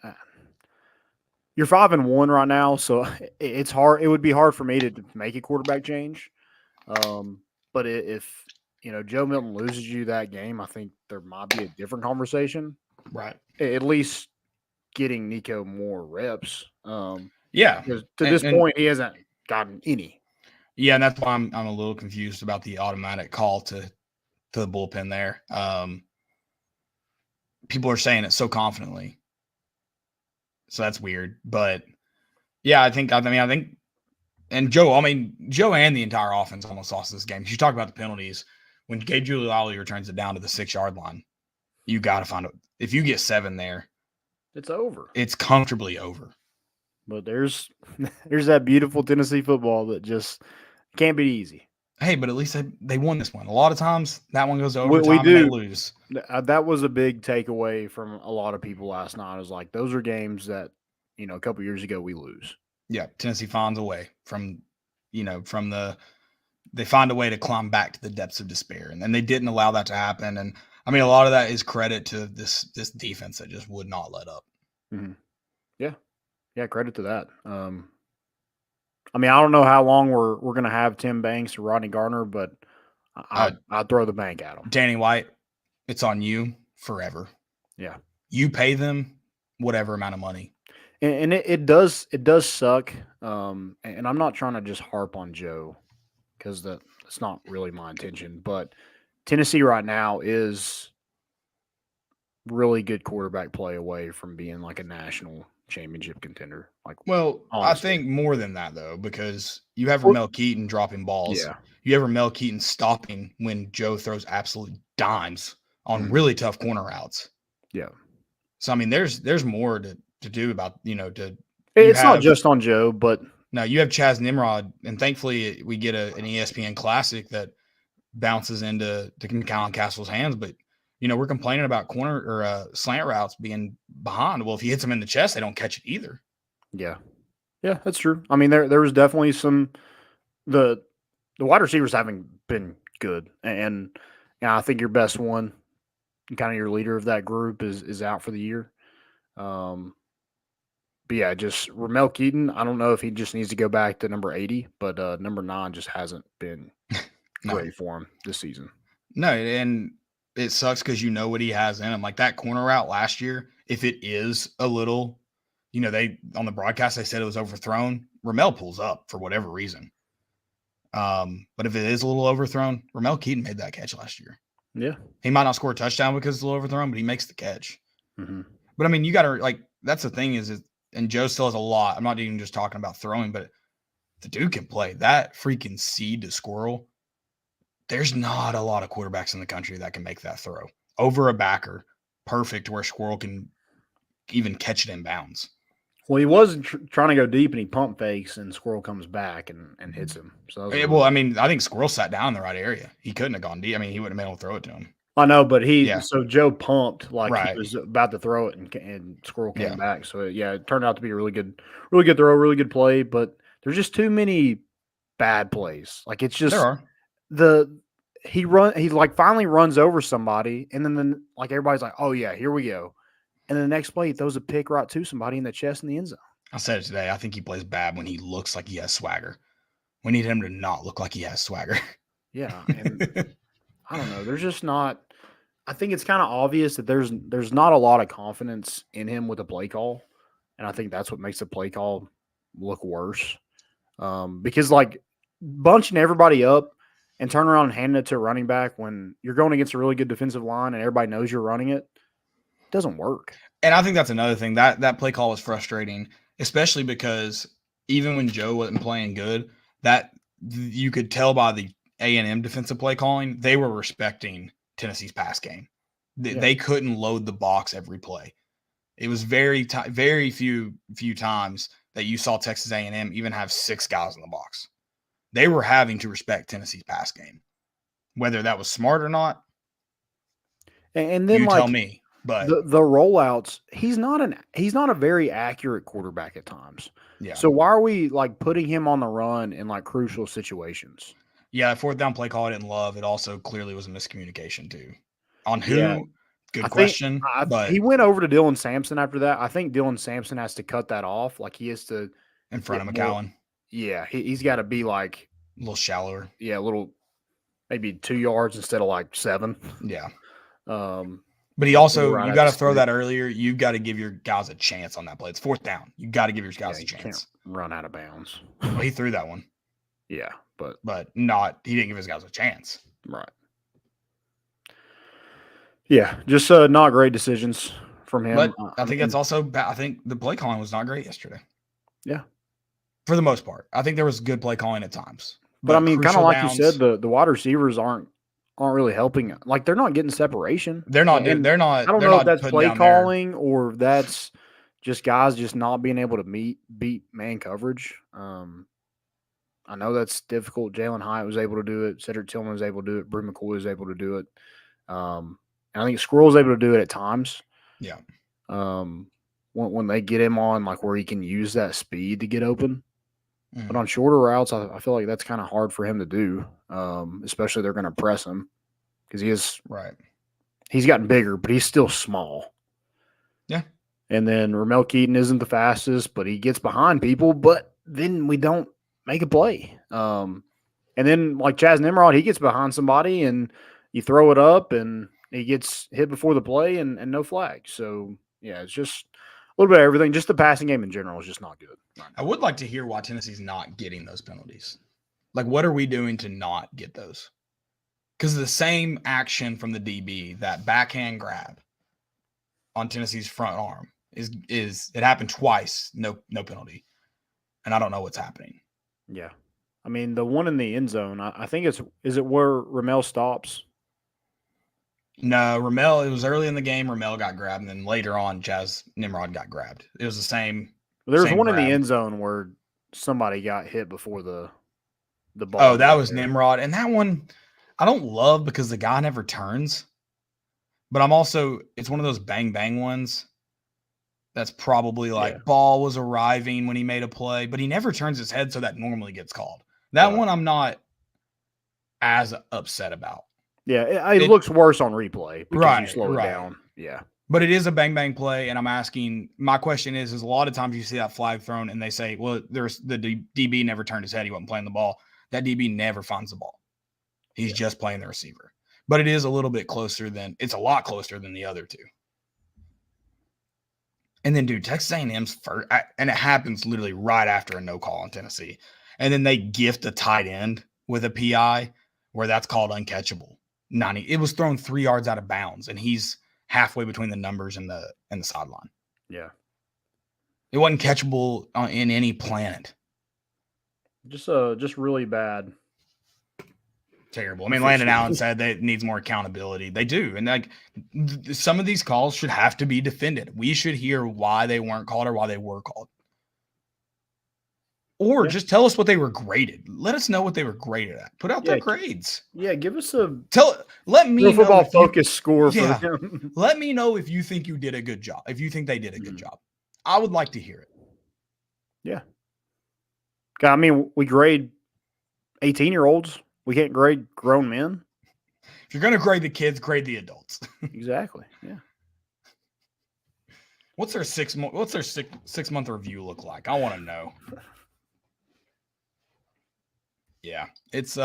you're 5-1 right now, so it's hard. It would be hard for me to make a quarterback change. But if Joe Milton loses you that game, I think there might be a different conversation. Right. At least getting Nico more reps. Yeah. Because to this point, he hasn't gotten any. Yeah, and that's why I'm a little confused about the automatic call to the bullpen there. People are saying it so confidently. So that's weird. But yeah, I think And Joe and the entire offense almost lost this game. You talk about the penalties. When Gabe Giuliani returns it down to the 6-yard line, you got to find it. If you get 7 there, it's over. It's comfortably over. But there's that beautiful Tennessee football that just can't be easy. Hey, but at least they won this one. A lot of times that one goes to overtime and they lose. That was a big takeaway from a lot of people last night. It was like, those are games that, a couple years ago we lose. Yeah, Tennessee finds a way they find a way to climb back to the depths of despair. And then they didn't allow that to happen. And I mean, a lot of that is credit to this defense that just would not let up. Mm-hmm. Yeah, credit to that. I mean, I don't know how long we're going to have Tim Banks or Rodney Gardner, but I'd throw the bank at them. Danny White, it's on you forever. Yeah. You pay them whatever amount of money. And it does suck. And I'm not trying to just harp on Joe because that's not really my intention. But Tennessee right now is really good quarterback play away from being like a national championship contender. Honestly. I think more than that though, because you have Ramel Keaton dropping balls. Yeah. You have Ramel Keaton stopping when Joe throws absolute dimes on really tough corner routes. Yeah. So I mean, there's more to do about it's not just on Joe, but no, you have Chaz Nimrod, and thankfully we get an ESPN Classic that bounces into Colin Castle's hands. But we're complaining about corner or slant routes being behind. Well, if he hits them in the chest, they don't catch it either. Yeah, that's true. I mean, there was definitely some the wide receivers haven't been good, and I think your best one, kind of your leader of that group, is out for the year. But yeah, just Ramel Keaton. I don't know if he just needs to go back to number 80, but number 9 just hasn't been great for him this season. No, and it sucks because what he has in him. Like that corner route last year, if it is a little, they on the broadcast they said it was overthrown. Ramel pulls up for whatever reason. But if it is a little overthrown, Ramel Keaton made that catch last year. Yeah, he might not score a touchdown because it's a little overthrown, but he makes the catch. Mm-hmm. But I mean, you got to that's the thing is, and Joe still has a lot. I'm not even just talking about throwing, but the dude can play. That freaking seed to squirrel. There's not a lot of quarterbacks in the country that can make that throw over a backer, perfect where Squirrel can even catch it in bounds. Well, he was trying to go deep, and he pump fakes, and Squirrel comes back and hits him. So I mean, I think Squirrel sat down in the right area. He couldn't have gone deep. I mean, he wouldn't have been able to throw it to him. I know, but so Joe pumped right. He was about to throw it, and Squirrel came back. So it turned out to be a really good throw, really good play. But there's just too many bad plays. It's just there are. He finally runs over somebody, and then everybody's like, oh yeah, here we go. And then the next play, he throws a pick right to somebody in the chest in the end zone. I said it today. I think he plays bad when he looks like he has swagger. We need him to not look like he has swagger. Yeah. And I don't know. There's just not – I think it's kind of obvious that there's not a lot of confidence in him with the play call. And I think that's what makes the play call look worse. Because, bunching everybody up and turning around and handing it to a running back when you're going against a really good defensive line and everybody knows you're running it, doesn't work. And I think that's another thing. That play call was frustrating, especially because even when Joe wasn't playing good, that you could tell by the A&M defensive play calling, they were respecting Tennessee's pass game. They couldn't load the box every play. It was very few times that you saw Texas A&M even have 6 guys in the box. They were having to respect Tennessee's pass game. Whether that was smart or not, and then you tell me. But the rollouts, he's not a very accurate quarterback at times. Yeah. So why are we putting him on the run in crucial situations? Yeah, 4th down play call I didn't love. It also clearly was a miscommunication too. On who? Yeah. Good question. But he went over to Dylan Sampson after that. I think Dylan Sampson has to cut that off. He has to in front of McCowan. Yeah, he's got to be a little shallower. Yeah, a little, maybe 2 yards instead of 7. Yeah. But he also, you got to throw that earlier. You got to give your guys a chance on that play. It's 4th down. You got to give your guys a chance. Can't run out of bounds. Well, he threw that one. Yeah, but he didn't give his guys a chance. Right. Yeah, just not great decisions from him. But I think that's also bad. I think the play calling was not great yesterday. Yeah. for the most part. I think there was good play calling at times. But I mean, kind of crucial like downs, you said, the wide receivers aren't really helping. Like they're not getting separation. they're not. And They're not. I don't they're know not if that's putting play down their- calling or if that's just guys just not being able to beat man coverage. I know that's difficult. Jalen Hyatt was able to do it. Cedric Tillman was able to do it. Brew McCoy was able to do it. And I think Squirrel was able to do it at times. Yeah. When they get him on, like where he can use that speed to get open. But on shorter routes, I feel like that's kind of hard for him to do, especially they're going to press him because he's gotten bigger, but he's still small. Yeah. And then Ramel Keaton isn't the fastest, but he gets behind people, but then we don't make a play. And then like Chaz Nimrod, he gets behind somebody and you throw it up and he gets hit before the play and no flag. So, yeah, it's just a little bit of everything. Just the passing game in general is just not good. I would like to hear why Tennessee's not getting those penalties. Like, what are we doing to not get those? Because the same action from the DB, that backhand grab on Tennessee's front arm, is it happened twice, no penalty. And I don't know what's happening. Yeah. I mean, the one in the end zone, I think is it where Ramel stops? No, Ramel, it was early in the game. Ramel got grabbed, and then later on, Chaz Nimrod got grabbed. It was the same. There was same one grab. in the end zone where somebody got hit before the ball. Oh, that was Nimrod. And that one, I don't love because the guy never turns. But it's one of those bang ones that's probably like ball was arriving when he made a play, but he never turns his head, so that normally gets called. That one I'm not as upset about. Yeah, it looks worse on replay because you slow it down. Yeah. But it is a bang play, and I'm asking, my question is a lot of times you see that flag thrown and they say, well, there's the DB never turned his head. He wasn't playing the ball. That DB never finds the ball. He's just playing the receiver. But it is a little bit closer it's a lot closer than the other two. And then, dude, Texas A&M's first, and it happens literally right after a no call on Tennessee. And then they gift a tight end with a PI where that's called uncatchable. It was thrown 3 yards out of bounds, and he's halfway between the numbers and the sideline. Yeah. It wasn't catchable in any planet. Just really bad. Terrible. I mean, Landon Allen said that it needs more accountability. They do. And like some of these calls should have to be defended. We should hear why they weren't called or why they were called. Or just tell us what they were graded. Let us know what they were graded at. Put out their grades. Yeah, give us let me know football focus score for them. Let me know if you think you did a good job. If you think they did a good job. I would like to hear it. Yeah. I mean, we grade 18-year-olds. We can't grade grown men. If you're going to grade the kids, grade the adults. Exactly. Yeah. What's their 6-month review look like? I want to know. Yeah, it's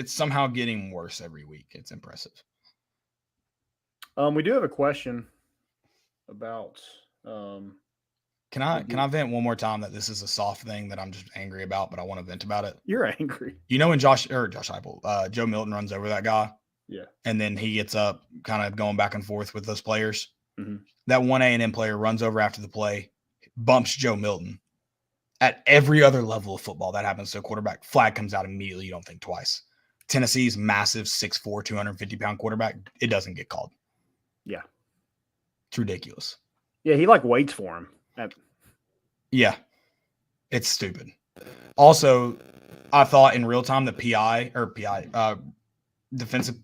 somehow getting worse every week. It's impressive. We do have a question about. Can I vent one more time that this is a soft thing that I'm just angry about, but I want to vent about it? You're angry. You know when Joe Milton runs over that guy? Yeah. And then he gets up kind of going back and forth with those players. Mm-hmm. That one A&M player runs over after the play, bumps Joe Milton. At every other level of football, that happens to a quarterback. Flag comes out immediately. You don't think twice. Tennessee's massive 6'4", 250-pound quarterback, it doesn't get called. Yeah. It's ridiculous. Yeah, he waits for him. Yeah. It's stupid. Also, I thought in real time the defensive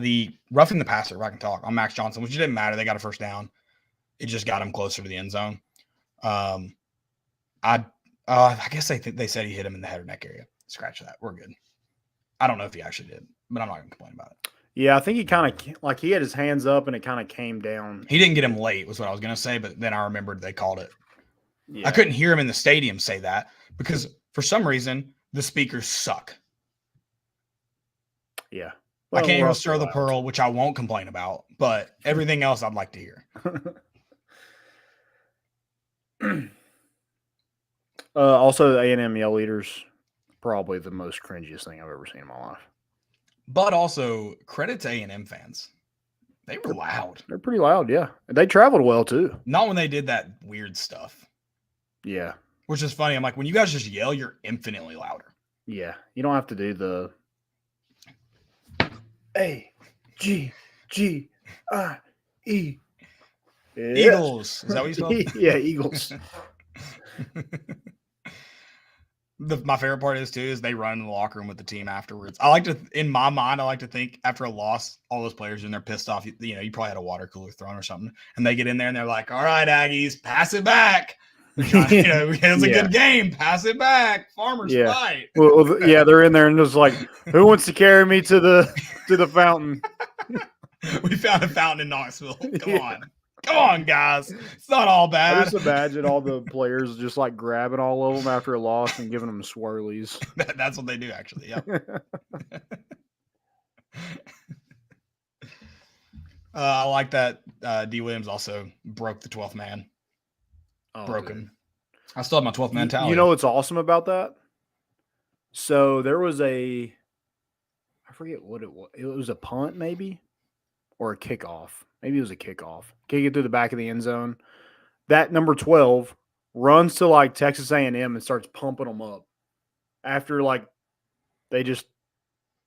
the roughing the passer, if I can talk, on Max Johnson, which didn't matter. They got a first down. It just got him closer to the end zone. I guess they said he hit him in the head or neck area. Scratch that. We're good. I don't know if he actually did, but I'm not going to complain about it. Yeah, I think he kind of he had his hands up and it kind of came down. He didn't get him late, was what I was going to say, but then I remembered they called it. Yeah. I couldn't hear him in the stadium say that because for some reason the speakers suck. Yeah. Well, I can't even stir the pearl, which I won't complain about, but everything else I'd like to hear. Also, the A&M Yell Leaders, probably the most cringiest thing I've ever seen in my life. But also, credit to A&M fans. They were loud. They're pretty loud, yeah. They traveled well, too. Not when they did that weird stuff. Yeah. Which is funny. I'm like, when you guys just yell, you're infinitely louder. Yeah, you don't have to do the A-G-G-I-E. Eagles. Is that what you spelled? Yeah, Eagles. My favorite part is they run in the locker room with the team afterwards. I like to, in my mind, I like to think after a loss, all those players and they're pissed off. You probably had a water cooler thrown or something, and they get in there and they're like, "All right, Aggies, pass it back." It was a good game. Pass it back. Farmers fight. Well, they're in there and it's like, who wants to carry me to the fountain? We found a fountain in Knoxville. Come on, guys. It's not all bad. I just imagine all the players just like grabbing all of them after a loss and giving them swirlies. That's what they do, actually. Yeah. I like that D. Williams also broke the 12th man. Broke him. I still have my 12th man tally. You know what's awesome about that? So there was I forget what it was. It was a punt, maybe, or a kickoff. Maybe it was a kickoff. Kick it through the back of the end zone. That number 12 runs to like Texas A&M and starts pumping them up after like they just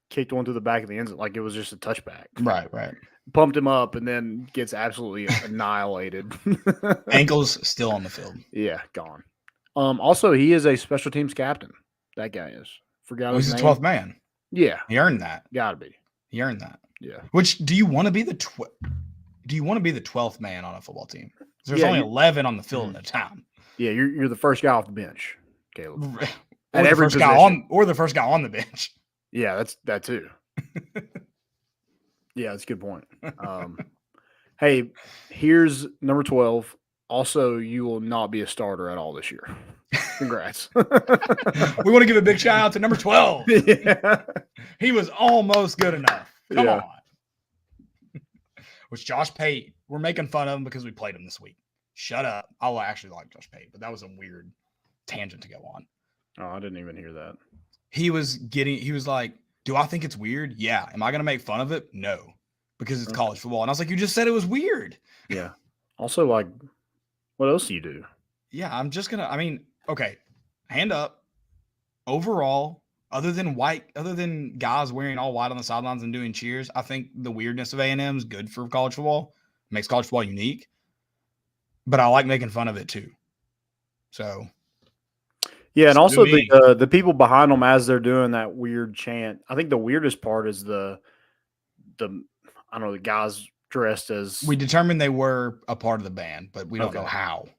kicked one to the back of the end zone, like it was just a touchback. Right. Pumped him up and then gets absolutely annihilated. Ankles still on the field. Yeah, gone. Also, he is a special teams captain. That guy is. Forgot his he's name. the 12th man. Yeah, he earned that. Gotta be. He earned that. Yeah. Which do you want to be the 12th man on a football team? There's only 11 on the field at a time. Yeah, you're the first guy off the bench, Caleb. Or the first guy on the bench. Yeah, that's that too. Yeah, that's a good point. Hey, here's number 12. Also, you will not be a starter at all this year. Congrats. We want to give a big shout out to number 12. Yeah. He was almost good enough. Come on. Which Josh Pate, we're making fun of him because we played him this week. Shut up. I actually like Josh Pate, but that was a weird tangent to go on. Oh, I didn't even hear that. He was like, do I think it's weird? Yeah. Am I going to make fun of it? No, because it's college football. And I was like, you just said it was weird. Yeah. Also, like, what else do you do? Yeah, okay, hand up. Overall, other than guys wearing all white on the sidelines and doing cheers, I think the weirdness of A&M is good for college football. Makes college football unique. But I like making fun of it too. So yeah, and also the people behind them as they're doing that weird chant. I think the weirdest part is the guys dressed as. We determined they were a part of the band, but we don't know how.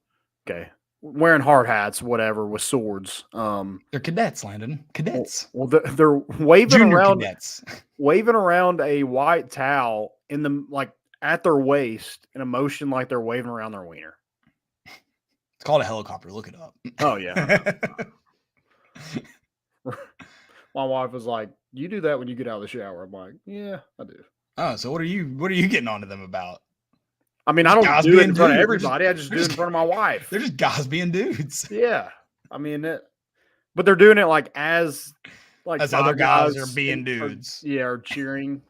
Okay, wearing hard hats, whatever, with swords. They're cadets, Landon. Cadets. Well, they're waving Junior around, cadets. waving around a white towel in the at their waist in a motion like they're waving around their wiener. It's called a helicopter. Look it up. Oh, yeah. My wife was like, you do that when you get out of the shower. I'm like, yeah, I do. Oh, so what are you getting on to them about? I mean, I don't do it in front of everybody. I just do it in front of my wife. They're just guys being dudes. Yeah. I mean, but they're doing it as other guys are being dudes. Or cheering.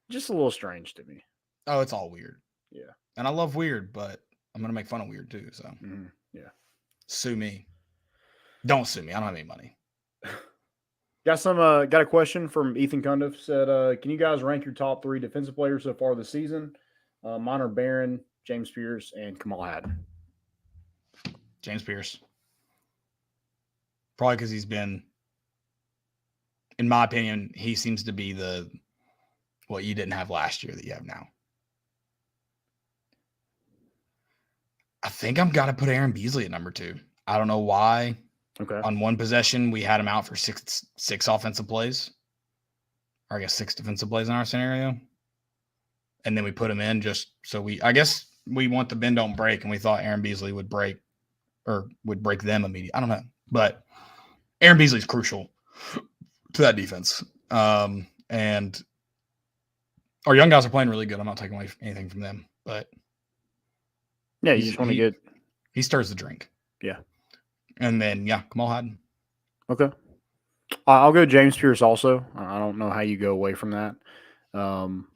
Just a little strange to me. Oh, it's all weird. Yeah. And I love weird, but I'm going to make fun of weird too. So yeah. Sue me. Don't sue me. I don't have any money. Got a question from Ethan Cundiff. Said, can you guys rank your top 3 defensive players so far this season? Mine are Barron, James Pierce, and Kamal Haddon. James Pierce. Probably because he's been, in my opinion, he seems to be what you didn't have last year that you have now. I think I'm got to put Aaron Beasley at number 2. I don't know why. Okay. On one possession, we had him out for six offensive plays. Or I guess 6 defensive plays in our scenario. And then we put him in just so I guess we want the bend don't break, and we thought Aaron Beasley would break them immediately. I don't know. But Aaron Beasley's crucial to that defense. And our young guys are playing really good. I'm not taking away anything from them. But yeah, you just want to he stirs the drink. Yeah. And then, Kamal Haddon. Okay. I'll go James Pierce also. I don't know how you go away from that. Damn,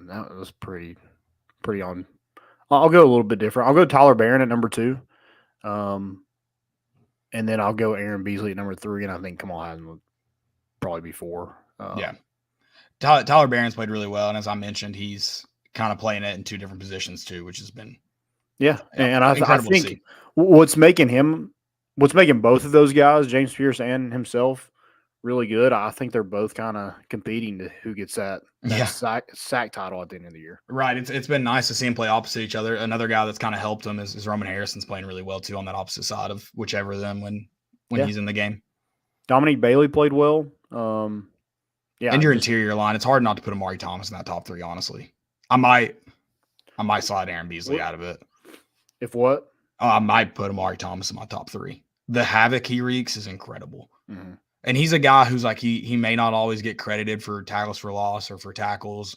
that was pretty on I'll go a little bit different. I'll go Tyler Barron at number 2. And then I'll go Aaron Beasley at number 3, and I think Kamal Hadden would probably be 4. Yeah. Tyler Barron's played really well, and as I mentioned, he's kind of playing it in 2 different positions too, which has been and I think what's making both of those guys, James Pierce and himself, really good. I think they're both kind of competing to who gets that sack title at the end of the year. Right. It's been nice to see him play opposite each other. Another guy that's kind of helped him is Roman Harrison's playing really well too on that opposite side of whichever of them when he's in the game. Dominique Bailey played well. And your interior line, it's hard not to put Amari Thomas in that top 3, honestly. I might slide Aaron Beasley out of it. If what? I might put Amari Thomas in my top 3. The havoc he wreaks is incredible. Mm-hmm. And he's a guy who's like he may not always get credited for tackles for loss or for tackles,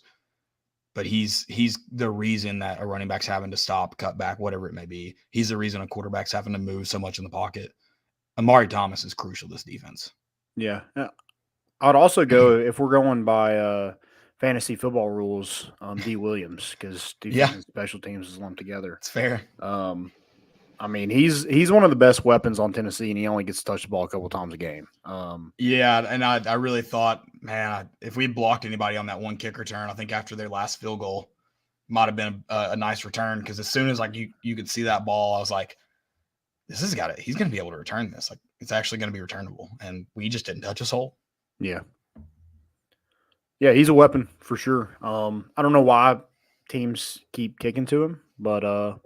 but he's the reason that a running back's having to stop, cut back, whatever it may be. He's the reason a quarterback's having to move so much in the pocket. Amari Thomas is crucial to this defense. Yeah. I'd also go, if we're going by fantasy football rules, D. Williams, because defense and special teams is lumped together. It's fair. I mean, he's one of the best weapons on Tennessee, and he only gets to touch the ball a couple times a game. And I really thought, man, if we blocked anybody on that one kick return, I think after their last field goal, might have been a nice return, because as soon as like you could see that ball, I was like, he's going to be able to return this. Like, it's actually going to be returnable, and we just didn't touch his hole. Yeah, he's a weapon for sure. I don't know why teams keep kicking to him, but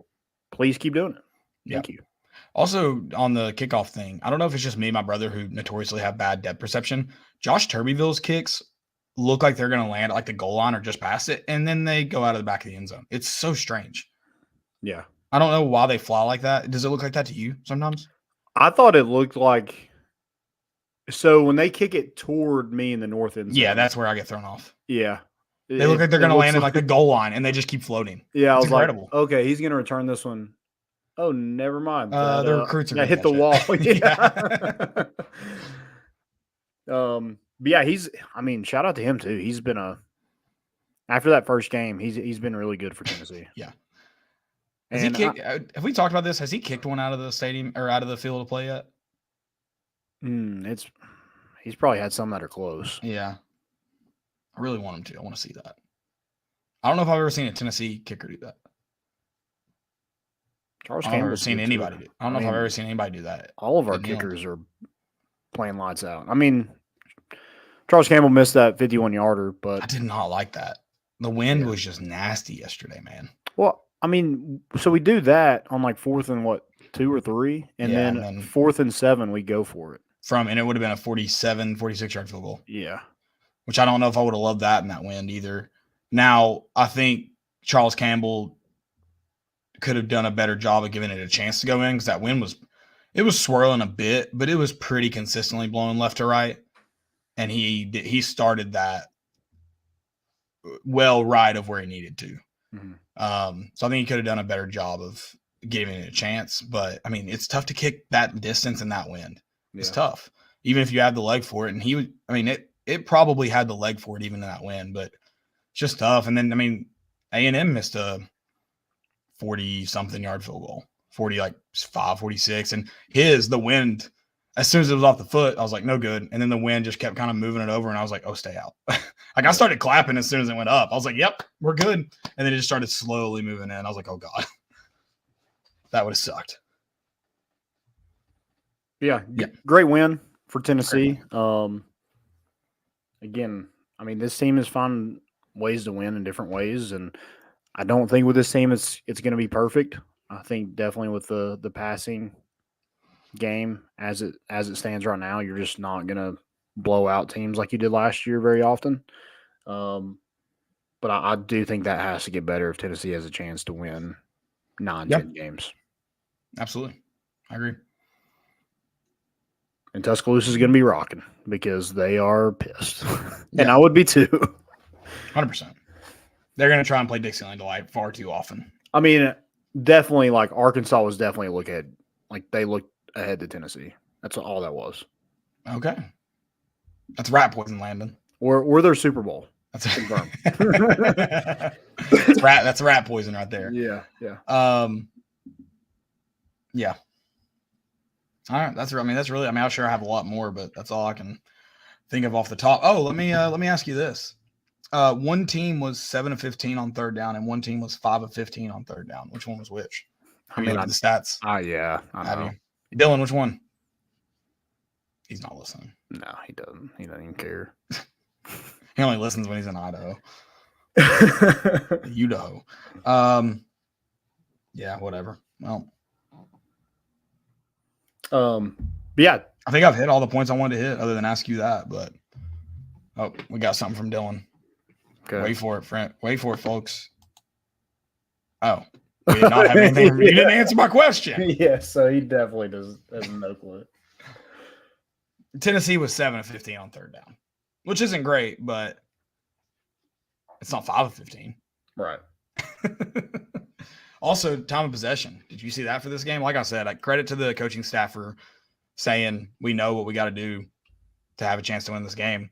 please keep doing it. Thank you. Also, on the kickoff thing, I don't know if it's just me and my brother who notoriously have bad depth perception. Josh Turbyville's kicks look like they're going to land at like the goal line or just past it, and then they go out of the back of the end zone. It's so strange. Yeah. I don't know why they fly like that. Does it look like that to you sometimes? I thought it looked like – so when they kick it toward me in the north end zone. Yeah, that's where I get thrown off. Yeah. They look like they're going to land at like the goal line, and they just keep floating. Yeah, it's I was incredible. Like, okay, he's going to return this one. Oh, never mind. The recruits are hit the wall. But yeah, shout out to him too. He's been after that first game, he's been really good for Tennessee. Yeah. Have we talked about this? Has he kicked one out of the stadium or out of the field of play yet? He's probably had some that are close. Yeah. I really want him to. I want to see that. I don't know if I've ever seen a Tennessee kicker do that. Charles I've never seen anybody do. I don't know if I've ever seen anybody do that. All of our kickers are playing lights out. I mean, Charles Campbell missed that 51-yarder, but I did not like that. The wind was just nasty yesterday, man. Well, I mean, so we do that on like 4th and 2 or 3, and then 4th and 7 we go for it. And it would have been a 47, 46-yard field goal. Yeah. Which I don't know if I would have loved that in that wind either. Now, I think Charles Campbell could have done a better job of giving it a chance to go in, because that wind was swirling a bit, but it was pretty consistently blowing left to right. And he started that well right of where he needed to. Mm-hmm. So I think he could have done a better job of giving it a chance. But, I mean, it's tough to kick that distance in that wind. It's tough, even if you had the leg for it. And it probably had the leg for it even in that wind, but it's just tough. And then, A&M missed a 40-something yard field goal, 45, 46. And the wind, as soon as it was off the foot, I was like, no good. And then the wind just kept kind of moving it over, and I was like, oh, stay out. I started clapping as soon as it went up. I was like, yep, we're good. And then it just started slowly moving in. I was like, oh, God. That would have sucked. Yeah. Great win for Tennessee. Again, this team has found ways to win in different ways, and I don't think with this team it's going to be perfect. I think definitely with the passing game as it stands right now, you're just not going to blow out teams like you did last year very often. But I do think that has to get better if Tennessee has a chance to win 9-10 games. Absolutely. I agree. And Tuscaloosa is going to be rocking because they are pissed. And I would be too. 100%. They're going to try and play Dixieland Delight far too often. Definitely, like, Arkansas was definitely a look ahead. Like, they looked ahead to Tennessee. That's all that was. Okay. That's rat poison, Landon. Or their Super Bowl. Confirmed. That's rat poison right there. Yeah. Yeah. All right, that's really. I mean, I'm sure I have a lot more, but that's all I can think of off the top. Oh, let me ask you this. One team was 7 of 15 on third down, and one team was 5 of 15 on third down. Which one was which? I mean, look at the stats. Yeah, I know. Have you? Dylan, which one? He's not listening. No, he doesn't. He doesn't even care. He only listens when he's in Idaho. Idaho. Yeah, whatever. Well, yeah. I think I've hit all the points I wanted to hit, other than ask you that. But we got something from Dylan. Okay. Wait for it, friend. Wait for it, folks. Oh, we did not have anything. You didn't answer my question. Yeah, so he definitely doesn't know clue. Tennessee was 7 of 15 on third down, which isn't great, but it's not 5 of 15. Right. Also, time of possession. Did you see that for this game? Like I said, credit to the coaching staff for saying we know what we got to do to have a chance to win this game.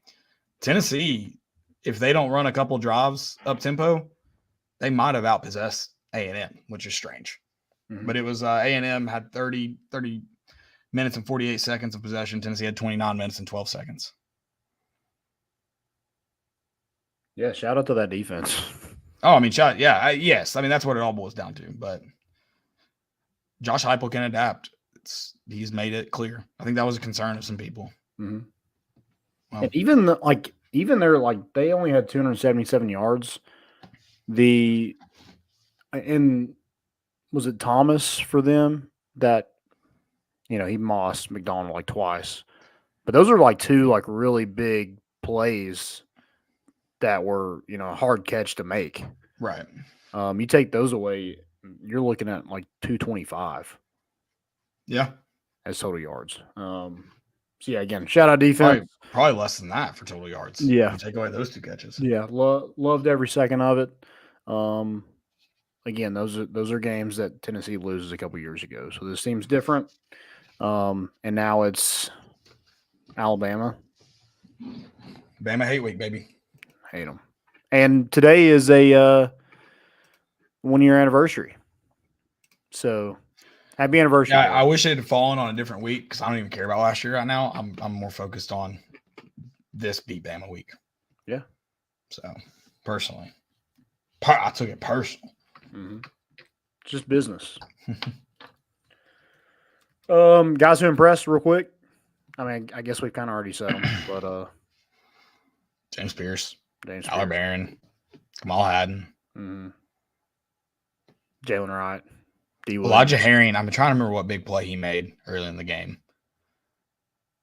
Tennessee, if they don't run a couple drives up tempo, they might have outpossessed A&M, which is strange. Mm-hmm. But it was A&M had 30 minutes and 48 seconds of possession. Tennessee had 29 minutes and 12 seconds. Yeah, shout out to that defense. Oh, I mean, yes. I mean, that's what it all boils down to. But Josh Heupel can adapt. He's made it clear. I think that was a concern of some people. Mm-hmm. Well, and even they only had 277 yards. Was it Thomas for them that he mossed McDonald like twice, but those are like two like really big plays that were a hard catch to make. Right. You take those away, you're looking at like 225. Yeah. As total yards. So yeah, again, shout out defense. Probably less than that for total yards. Yeah. You take away those two catches. Yeah. Loved every second of it. Again, those are games that Tennessee loses a couple years ago. So this team's different. And now it's Alabama. Bama hate week, baby. Hate them. And today is a 1-year anniversary. So happy anniversary. Yeah, I wish it had fallen on a different week because I don't even care about last year right now. I'm more focused on this beat Bama week. Yeah. So personally, I took it personal. Mm-hmm. Just business. Guys who impressed real quick. I mean, I guess we've kind of already said them, but James Pierce, Tyler Barron, Kamal Haddon, Jalen Wright, Elijah Herring. I'm trying to remember what big play he made early in the game.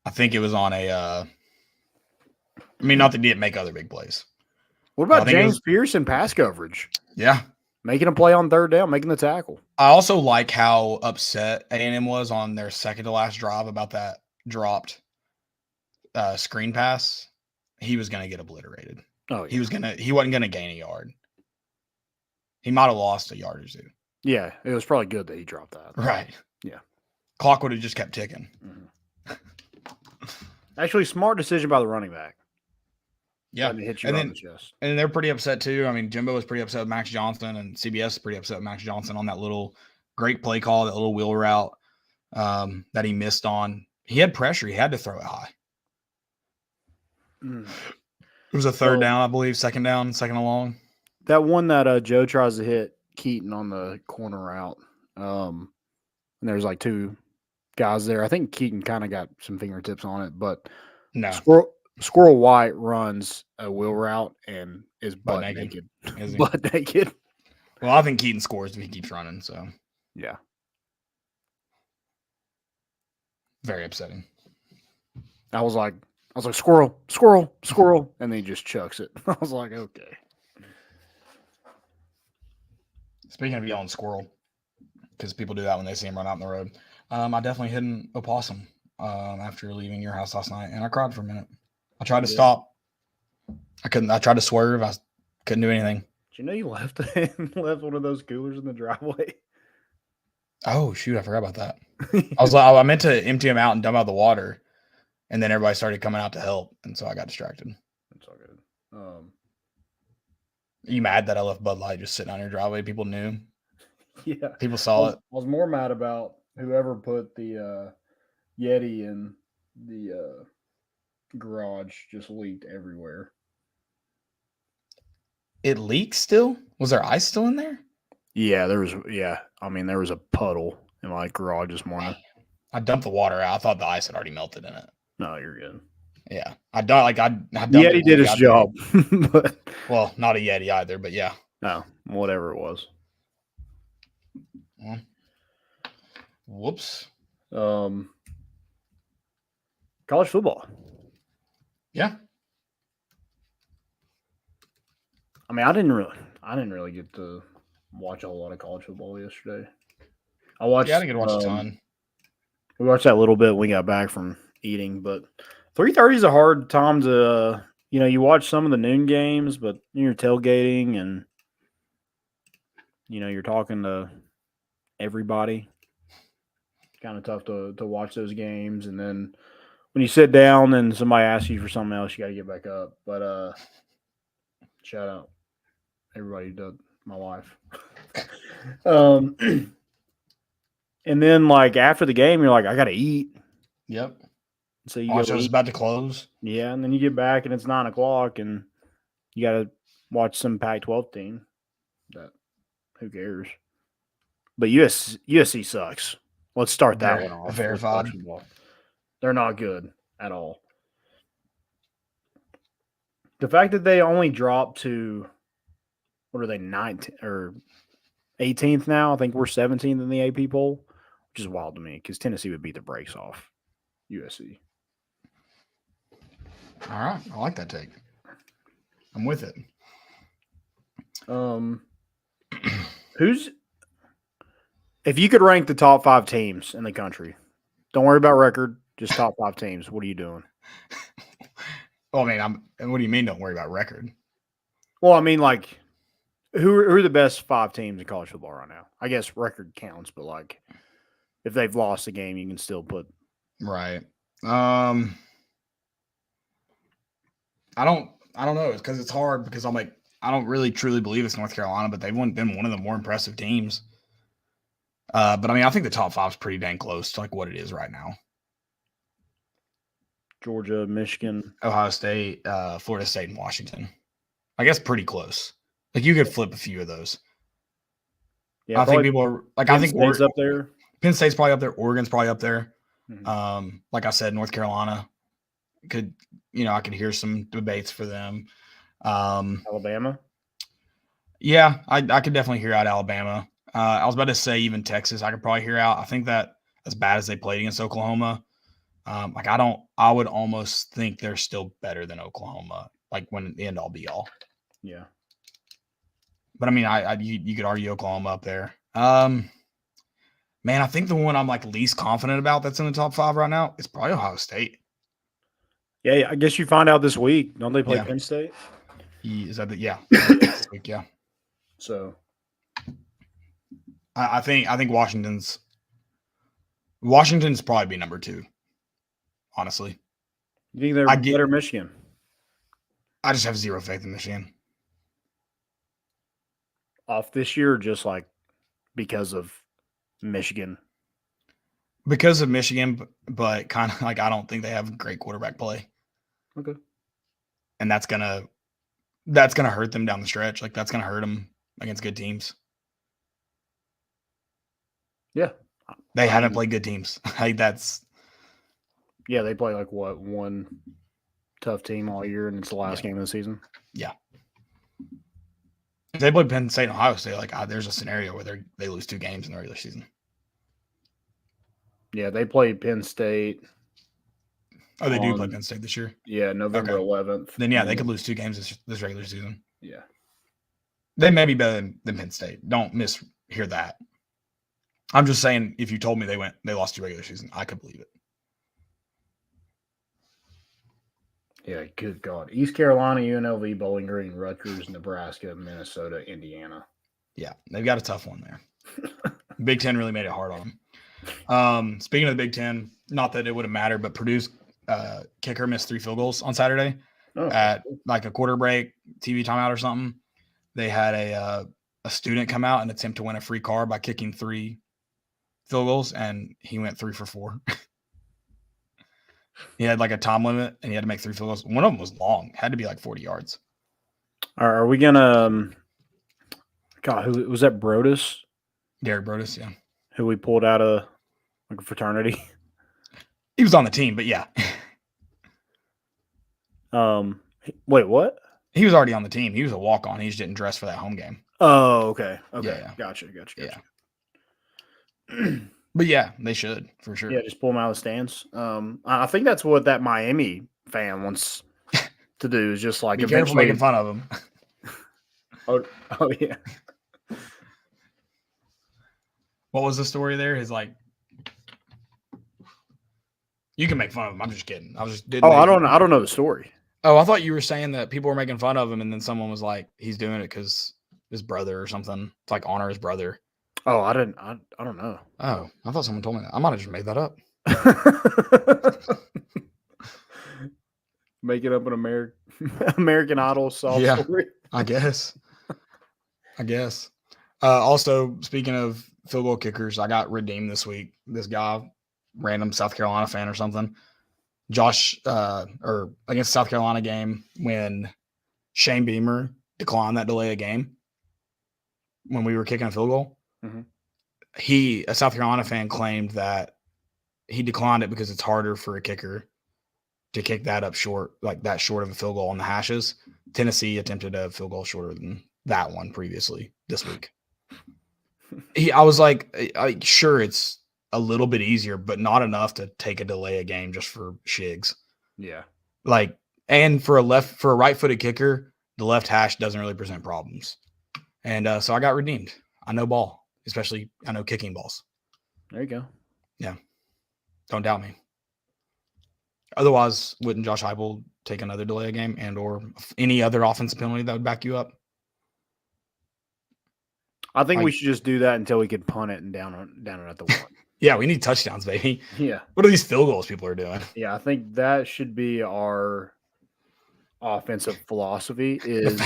I think it was on a. Not that he didn't make other big plays. What about James Pierce and pass coverage? Yeah. Making a play on third down, making the tackle. I also like how upset A&M was on their second to last drive about that dropped screen pass. He was going to get obliterated. Oh, yeah. He wasn't going to gain a yard. He might have lost a yard or two. Yeah, it was probably good that he dropped that. Right. Yeah. Clock would have just kept ticking. Mm-hmm. Actually, smart decision by the running back. Yeah, and they're pretty upset too. I mean, Jimbo was pretty upset with Max Johnson, and CBS is pretty upset with Max Johnson on that little great play call, that little wheel route that he missed on. He had pressure; he had to throw it high. It was a third down, I believe, second down, second and long. That one that Joe tries to hit Keaton on the corner route, and there's like two guys there. I think Keaton kind of got some fingertips on it, but no. Squirrel White runs a wheel route and is butt naked. Butt naked. Well, I think Keaton scores if he keeps running. So, yeah. Very upsetting. I was like, squirrel, squirrel, squirrel. And then he just chucks it. I was like, okay. Speaking of yelling squirrel, because people do that when they see him run out on the road. I definitely hit an opossum after leaving your house last night, and I cried for a minute. I tried to stop. I couldn't. I tried to swerve. I couldn't do anything. Did you know you left one of those coolers in the driveway? Oh shoot! I forgot about that. I meant to empty them out and dump out the water, and then everybody started coming out to help, and so I got distracted. That's all good. Are you mad that I left Bud Light just sitting on your driveway? People knew. Yeah. People saw it. I was more mad about whoever put the Yeti in the garage just leaked everywhere. It leaks still? Was there ice still in there? Yeah, there was a puddle in my garage this morning. I dumped the water out. I thought the ice had already melted in it. No, you're good. Yeah. I dumped Yeti it did his out there. job. But Well, not a Yeti either, but yeah. no, whatever it was. Whoops. College football. Yeah. I mean, I didn't really get to watch a whole lot of college football yesterday. I watched. Yeah, I didn't get to watch a ton. We watched that a little bit when we got back from eating, but 3:30 is a hard time to. You watch some of the noon games, but you're tailgating and you're talking to everybody. Kind of tough to watch those games, and then when you sit down and somebody asks you for something else, you got to get back up. But shout out everybody to my wife. And then like after the game, you're like, I got to eat. Yep. So you Watch go was eat. about to close. Yeah, and then you get back and it's 9:00 and you got to watch some Pac-12 team. Who cares? But USC sucks. Let's start that one off. Verified. They're not good at all. The fact that they only dropped to, what are they, 19th or 18th now? I think we're 17th in the AP poll, which is wild to me because Tennessee would beat the brakes off USC. All right. I like that take. I'm with it. If you could rank the top 5 teams in the country, don't worry about record, just top 5 teams, what are you doing? Well, I mean, what do you mean don't worry about record? Well, I mean, like, who are the best 5 teams in college football right now? I guess record counts, but like, if they've lost a game, you can still put. Right. I don't know. It's because it's hard because I'm like, I don't really truly believe it's North Carolina, but they've been one of the more impressive teams. But I mean, I think the top 5 is pretty dang close to like what it is right now. Georgia, Michigan, Ohio State, Florida State, and Washington. I guess pretty close. Like you could flip a few of those. Yeah, I think people are like, Penn I think State's up there. Penn State's probably up there. Oregon's probably up there. Mm-hmm. Like I said, North Carolina could, I could hear some debates for them. Alabama. Yeah, I could definitely hear out Alabama. I was about to say even Texas, I could probably hear out. I think that as bad as they played against Oklahoma, I would almost think they're still better than Oklahoma, like when the end all be all. Yeah. But I mean, you could argue Oklahoma up there. Man, I think the one I'm like least confident about that's in the top 5 right now is probably Ohio State. Yeah, I guess you find out this week. Don't they play Penn State? Is that this week, yeah. So I think Washington's probably be number 2. Honestly, you think they're better Michigan? I just have zero faith in Michigan. Off this year, just like because of Michigan. Because of Michigan, but kind of like I don't think they have great quarterback play. Okay. And that's gonna hurt them down the stretch. Like that's gonna hurt them against good teams. Yeah. They haven't played good teams. Like that's. Yeah, they play like what, one tough team all year, and it's the last game of the season. Yeah. If they play Penn State and Ohio State, like there's a scenario where they lose 2 games in the regular season. Yeah, they played Penn State. Oh, they do play Penn State this year? Yeah, November 11th. Then, yeah, they could lose 2 games this regular season. Yeah. They may be better than Penn State. Don't mishear that. I'm just saying if you told me they lost 2 regular season, I could believe it. Yeah, good God. East Carolina, UNLV, Bowling Green, Rutgers, Nebraska, Minnesota, Indiana. Yeah, they've got a tough one there. Big Ten really made it hard on them. Speaking of the Big Ten, not that it would have mattered, but Purdue's kicker missed 3 field goals on Saturday at like a quarter break, TV timeout or something. they had a student come out and attempt to win a free car by kicking 3 field goals, and he went 3 for 4. He had like a time limit, and he had to make 3 field goals. One of them was long; had to be like 40 yards. Are we gonna? God, who was that? Brodus, Derek Brodus, yeah, who we pulled out of like a fraternity. he was on the team, but yeah, Wait, what? he was already on the team. He was a walk-on. He just didn't dress for that home game. Oh, okay. Yeah. Gotcha. Yeah. But yeah, they should for sure. Yeah, just pull them out of the stands. I think that's what that Miami fan wants to do is just like Be careful making fun of him. Oh yeah. What was the story there? His like, you can make fun of him. I'm just kidding. I was just didn't. I don't know the story. Oh, I thought you were saying that people were making fun of him, and then someone was like, he's doing it because his brother or something. It's like honor his brother. Oh, I don't know. Oh, I thought someone told me that. I might have just made that up. Make it up an American Idol soft story. I guess. Also, speaking of field goal kickers, I got redeemed this week. This guy, random South Carolina fan or something, Josh, or against South Carolina game when Shane Beamer declined that delay of game when we were kicking a field goal. Mm-hmm. A South Carolina fan, claimed that he declined it because it's harder for a kicker to kick that up short, like that short of a field goal on the hashes. Tennessee attempted a field goal shorter than that one previously this week. I was like, sure, it's a little bit easier, but not enough to take a delay a game just for shigs. Yeah. Like, and for a right-footed kicker, the left hash doesn't really present problems. And so I got redeemed. I know ball, especially I know kicking balls. There you go. Yeah. Don't doubt me. Otherwise, wouldn't Josh Heupel take another delay a game and or any other offensive penalty that would back you up? I think we should just do that until we can punt it and down it at the 1. Yeah, we need touchdowns, baby. Yeah. What are these field goals people are doing? Yeah, I think that should be our offensive philosophy is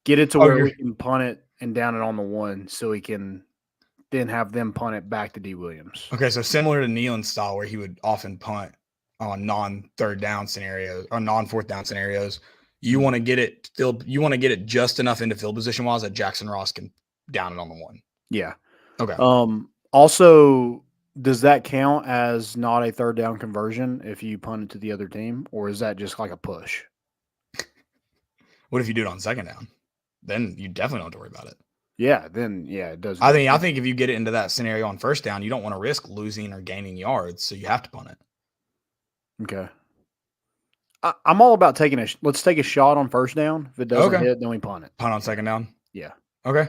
get it to where we can punt it and down it on the 1 so we can then have them punt it back to D. Williams. Okay, so similar to Nealon's style where he would often punt on non-third down scenarios or non-fourth down scenarios, you want to get it just enough into field position wise that Jackson Ross can down it on the 1. Yeah. Okay. Also, does that count as not a third down conversion if you punt it to the other team, or is that just like a push? What if you do it on second down? Then you definitely don't have to worry about it. Yeah, then it does. I think if you get it into that scenario on first down, you don't want to risk losing or gaining yards, so you have to punt it. Okay. I'm all about let's take a shot on first down. If it doesn't hit, then we punt it. Punt on second down? Yeah. Okay.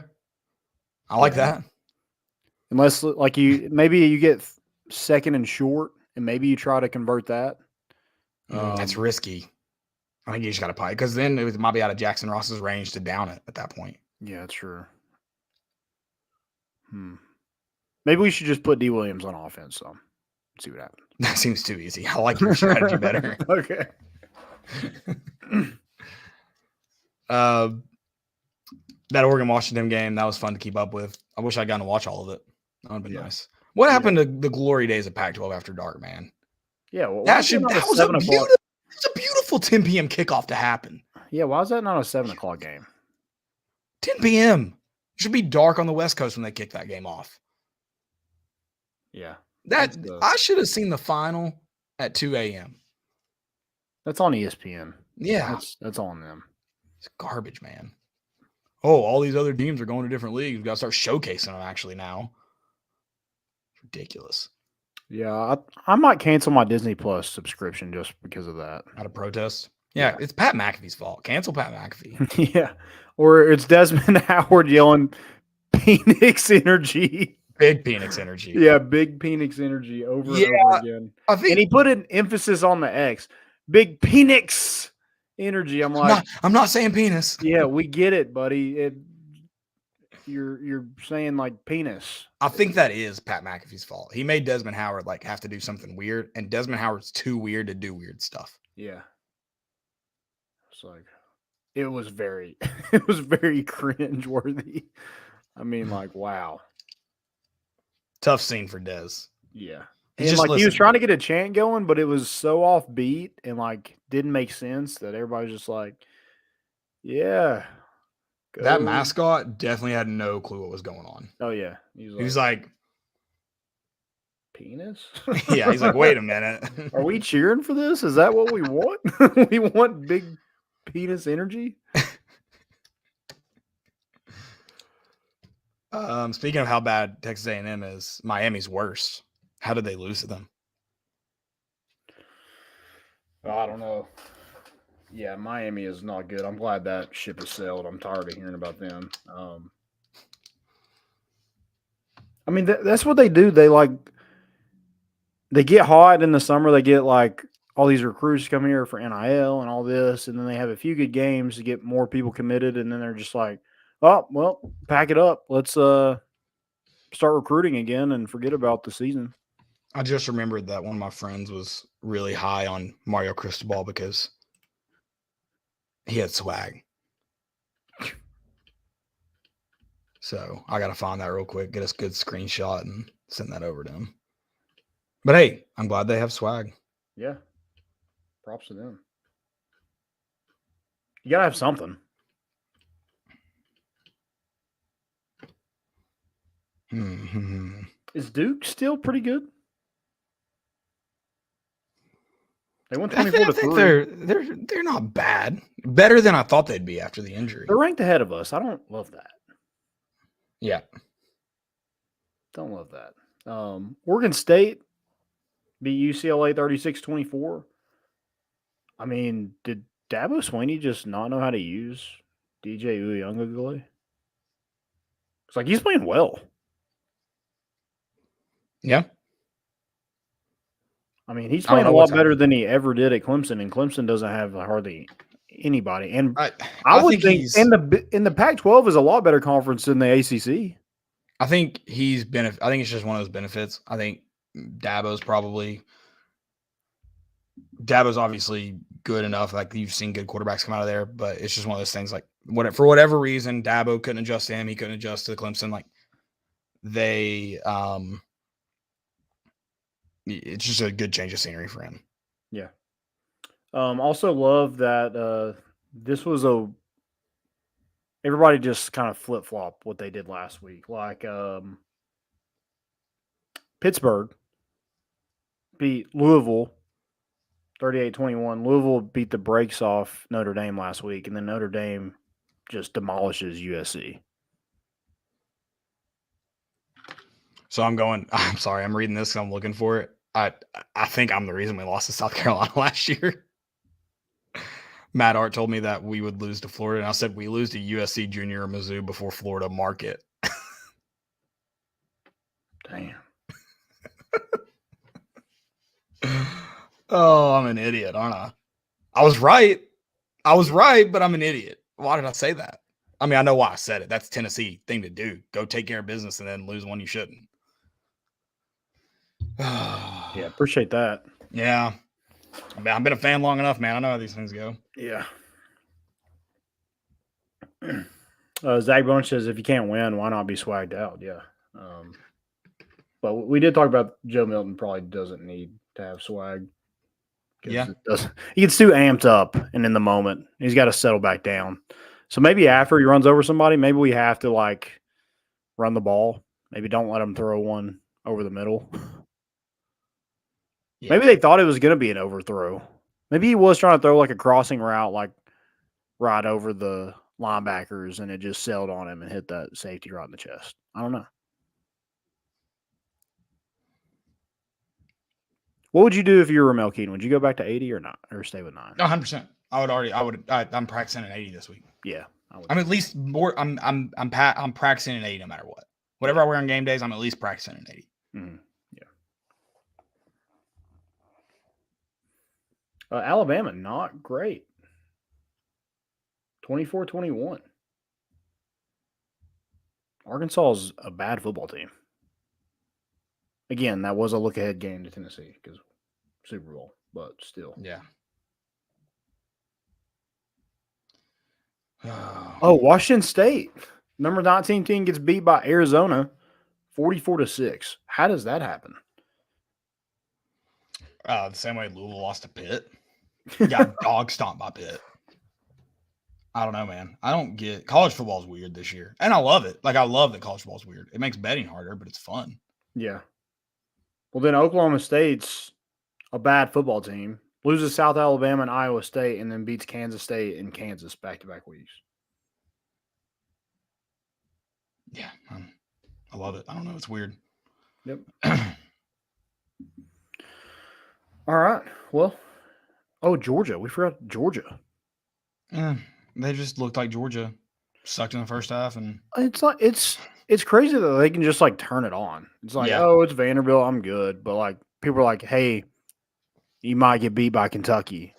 I like that. Unless maybe you get second and short and maybe you try to convert that. That's risky. I think you just got to punt because then it might be out of Jackson Ross's range to down it at that point. Yeah, that's true. Maybe we should just put D. Williams on offense. So see what happens. That seems too easy. I like your strategy better. Okay. That Oregon-Washington game, that was fun to keep up with. I wish I'd gotten to watch all of it. That would have been nice. What happened to the glory days of Pac-12 after dark, man? Yeah, well, that was a beautiful 10 p.m. kickoff to happen. Yeah, why is that not a 7 o'clock game? 10 p.m. It should be dark on the West Coast when they kick that game off. Yeah. I should have seen the final at 2 a.m. That's on ESPN. Yeah. That's on them. It's garbage, man. Oh, all these other teams are going to different leagues. We've got to start showcasing them actually now. It's ridiculous. Yeah, I might cancel my Disney Plus subscription just because of that. Out of protest? Yeah, it's Pat McAfee's fault. Cancel Pat McAfee. Yeah. Or it's Desmond Howard yelling Phoenix energy. Big Phoenix energy. Yeah, big Phoenix energy over and over again. And he put an emphasis on the X. Big Phoenix energy. I'm not saying penis. Yeah, we get it, buddy. You're saying like penis. I think that is Pat McAfee's fault. He made Desmond Howard have to do something weird, and Desmond Howard's too weird to do weird stuff. Yeah. It's like it was very it was very cringe-worthy. I mean, like, wow. Tough scene for Dez. Yeah. He And just like he was listened. trying to get a chant going, but it was so offbeat and like didn't make sense that everybody was just like, yeah. That go. mascot definitely had no clue what was going on. Oh yeah. He was like, penis? yeah, he's like, wait a minute. Are we cheering for this? Is that what we want? We want big penis energy? Speaking of how bad Texas A&M is, Miami's worst. How did they lose to them? I don't know. Yeah, Miami is not good. I'm glad that ship has sailed. I'm tired of hearing about them. I mean, that's what they do. They get hot in the summer. They get like all these recruits come here for NIL and all this, and then they have a few good games to get more people committed, and then they're just like, oh, well, pack it up. Let's start recruiting again and forget about the season. I just remembered that one of my friends was really high on Mario Cristobal because he had swag. So I got to find that real quick, get us a good screenshot and send that over to him. But hey, I'm glad they have swag. Yeah. Props to them. You got to have something. Mm-hmm. Is Duke still pretty good? They won 24-3. They're not bad. Better than I thought they'd be after the injury. They're ranked ahead of us. I don't love that. Yeah. Don't love that. Oregon State beat UCLA 36-24. I mean, did Dabo Swinney just not know how to use DJ Uyunglele? It's like he's playing well. Yeah. I mean, he's playing a lot better than he ever did at Clemson, and Clemson doesn't have hardly anybody. And I would think in the Pac-12 is a lot better conference than the ACC. I think I think it's just one of those benefits. I think Dabo's obviously good enough. Like you've seen good quarterbacks come out of there, but it's just one of those things. Like for whatever reason, Dabo couldn't adjust to him. He couldn't adjust to Clemson. Like they, it's just a good change of scenery for him. Yeah. Also love that this was everybody just kind of flip-flop what they did last week. Like Pittsburgh beat Louisville 38-21. Louisville beat the brakes off Notre Dame last week, and then Notre Dame just demolishes USC. So I'm sorry, I'm reading this, I'm looking for it. I think I'm the reason we lost to South Carolina last year. Matt Art told me that we would lose to Florida, and I said we lose to USC Junior or Mizzou before Florida mark it. Damn. Oh, I'm an idiot, aren't I? I was right, but I'm an idiot. Why did I say that? I mean, I know why I said it. That's a Tennessee thing to do. Go take care of business and then lose one you shouldn't. Yeah, appreciate that. Yeah. I mean, I've been a fan long enough, man. I know how these things go. Yeah. Zach Bunch says, if you can't win, why not be swagged out? Yeah. But we did talk about Joe Milton probably doesn't need to have swag. Yeah. He gets too amped up and in the moment. He's got to settle back down. So maybe after he runs over somebody, maybe we have to like run the ball. Maybe don't let him throw one over the middle. Yeah. Maybe they thought it was going to be an overthrow. Maybe he was trying to throw like a crossing route, like right over the linebackers, and it just sailed on him and hit that safety right in the chest. I don't know. What would you do if you were Mel Keaton? Would you go back to 80 or not, or stay with 9? 100%. I'm practicing at 80 this week. Yeah, I'm at least more. I'm practicing at 80 no matter what. Whatever I wear on game days, I'm at least practicing at 80. Mm-hmm. Yeah. Alabama, not great. 24-21. Arkansas is a bad football team. Again, that was a look-ahead game to Tennessee because Super Bowl, but still. Yeah. Oh, Washington State, number 19 team gets beat by Arizona, 44-6. How does that happen? The same way Louisville lost to Pitt. Got dog stomped by Pitt. I don't know, man. I don't get college football is weird this year. And I love it. Like, I love that college football is weird. It makes betting harder, but it's fun. Yeah. Well, then Oklahoma State's a bad football team, loses South Alabama and Iowa State, and then beats Kansas State and Kansas back-to-back weeks. Yeah. I love it. I don't know. It's weird. Yep. All right. Well, Georgia. We forgot Georgia. They just looked like Georgia sucked in the first half, and it's crazy that they can just like turn it on. It's like, oh, it's Vanderbilt, I'm good. But like people are like, hey, you might get beat by Kentucky.